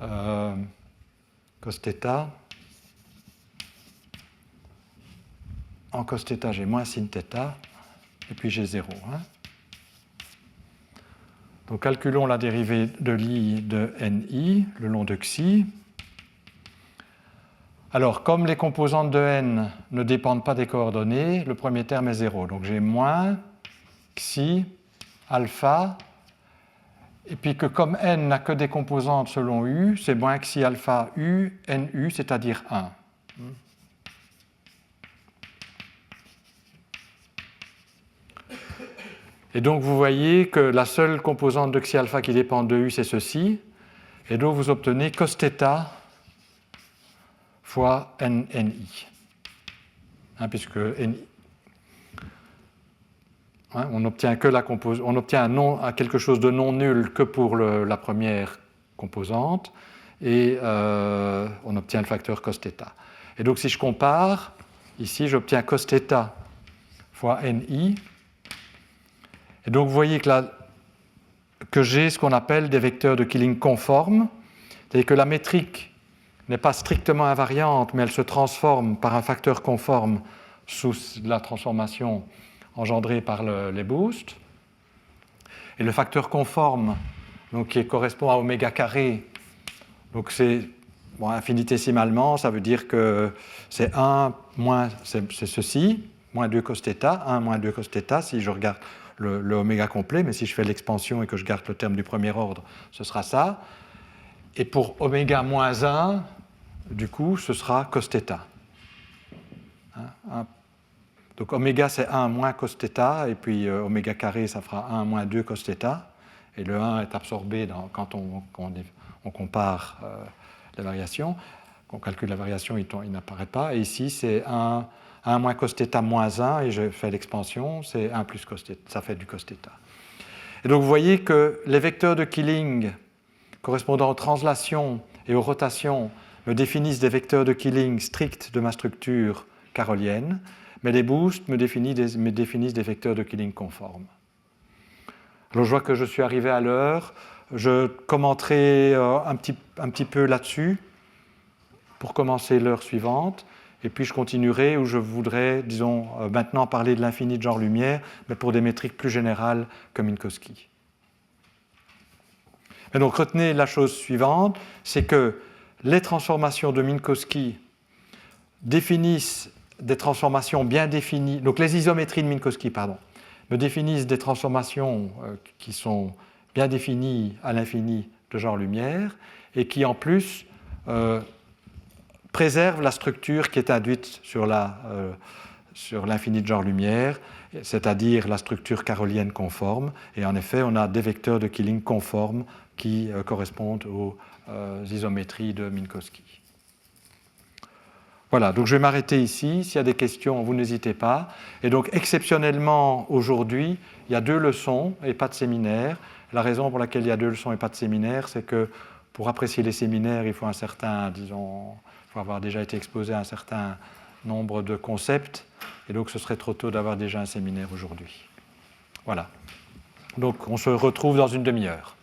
cos θ. En cos θ, j'ai moins sin θ. Et puis j'ai 0. Hein. Donc calculons la dérivée de l'I de Ni, le long de xi. Alors, comme les composantes de n ne dépendent pas des coordonnées, le premier terme est 0. Donc j'ai moins xi alpha, et puis que comme n n'a que des composantes selon u, c'est moins xi alpha u, nu, c'est-à-dire 1. Et donc vous voyez que la seule composante de xi alpha qui dépend de u, c'est ceci, et donc vous obtenez cos θ fois ni. puisque NI, on obtient quelque chose de non nul que pour la première composante, et on obtient le facteur cos θ. Et donc si je compare, ici j'obtiens cos θ fois NI, et donc vous voyez que j'ai ce qu'on appelle des vecteurs de Killing conformes, c'est-à-dire que la métrique n'est pas strictement invariante, mais elle se transforme par un facteur conforme sous la transformation engendrée par les boosts. Et le facteur conforme, donc, qui correspond à oméga carré, donc c'est infinitésimalement, ça veut dire que c'est 1 moins, c'est ceci, moins 2 cos θ, 1 moins 2 cos θ, si je regarde le oméga complet, mais si je fais l'expansion et que je garde le terme du premier ordre, ce sera ça. Et pour oméga moins 1, du coup, ce sera cos θ. Donc oméga, c'est 1 moins cos θ, et puis oméga carré, ça fera 1 moins 2 cos θ. Et le 1 est absorbé quand on compare les variations. Quand on calcule la variation, il n'apparaît pas. Et ici, c'est 1 moins cos θ moins 1, et je fais l'expansion, c'est 1 plus cos θ, ça fait du cos θ. Et donc vous voyez que les vecteurs de Killing correspondant aux translations et aux rotations me définissent des vecteurs de Killing stricts de ma structure carolienne, mais les boosts me définissent des vecteurs de Killing conformes. Alors je vois que je suis arrivé à l'heure, je commenterai un petit peu là-dessus pour commencer l'heure suivante, et puis je continuerai où je voudrais, disons, maintenant parler de l'infini de genre lumière, mais pour des métriques plus générales comme Minkowski. Et donc retenez la chose suivante, c'est que les transformations de Minkowski définissent des transformations bien définies, donc les isométries de Minkowski, me définissent des transformations qui sont bien définies à l'infini de genre lumière et qui en plus préservent la structure qui est induite sur l'infini de genre lumière, c'est-à-dire la structure carolienne conforme. Et en effet, on a des vecteurs de Killing conformes qui correspondent aux isométries de Minkowski. Voilà, donc je vais m'arrêter ici. S'il y a des questions, vous n'hésitez pas. Et donc, exceptionnellement, aujourd'hui, il y a 2 leçons et pas de séminaire. La raison pour laquelle il y a 2 leçons et pas de séminaire, c'est que pour apprécier les séminaires, il faut il faut avoir déjà été exposé à un certain nombre de concepts. Et donc, ce serait trop tôt d'avoir déjà un séminaire aujourd'hui. Voilà. Donc, on se retrouve dans une demi-heure.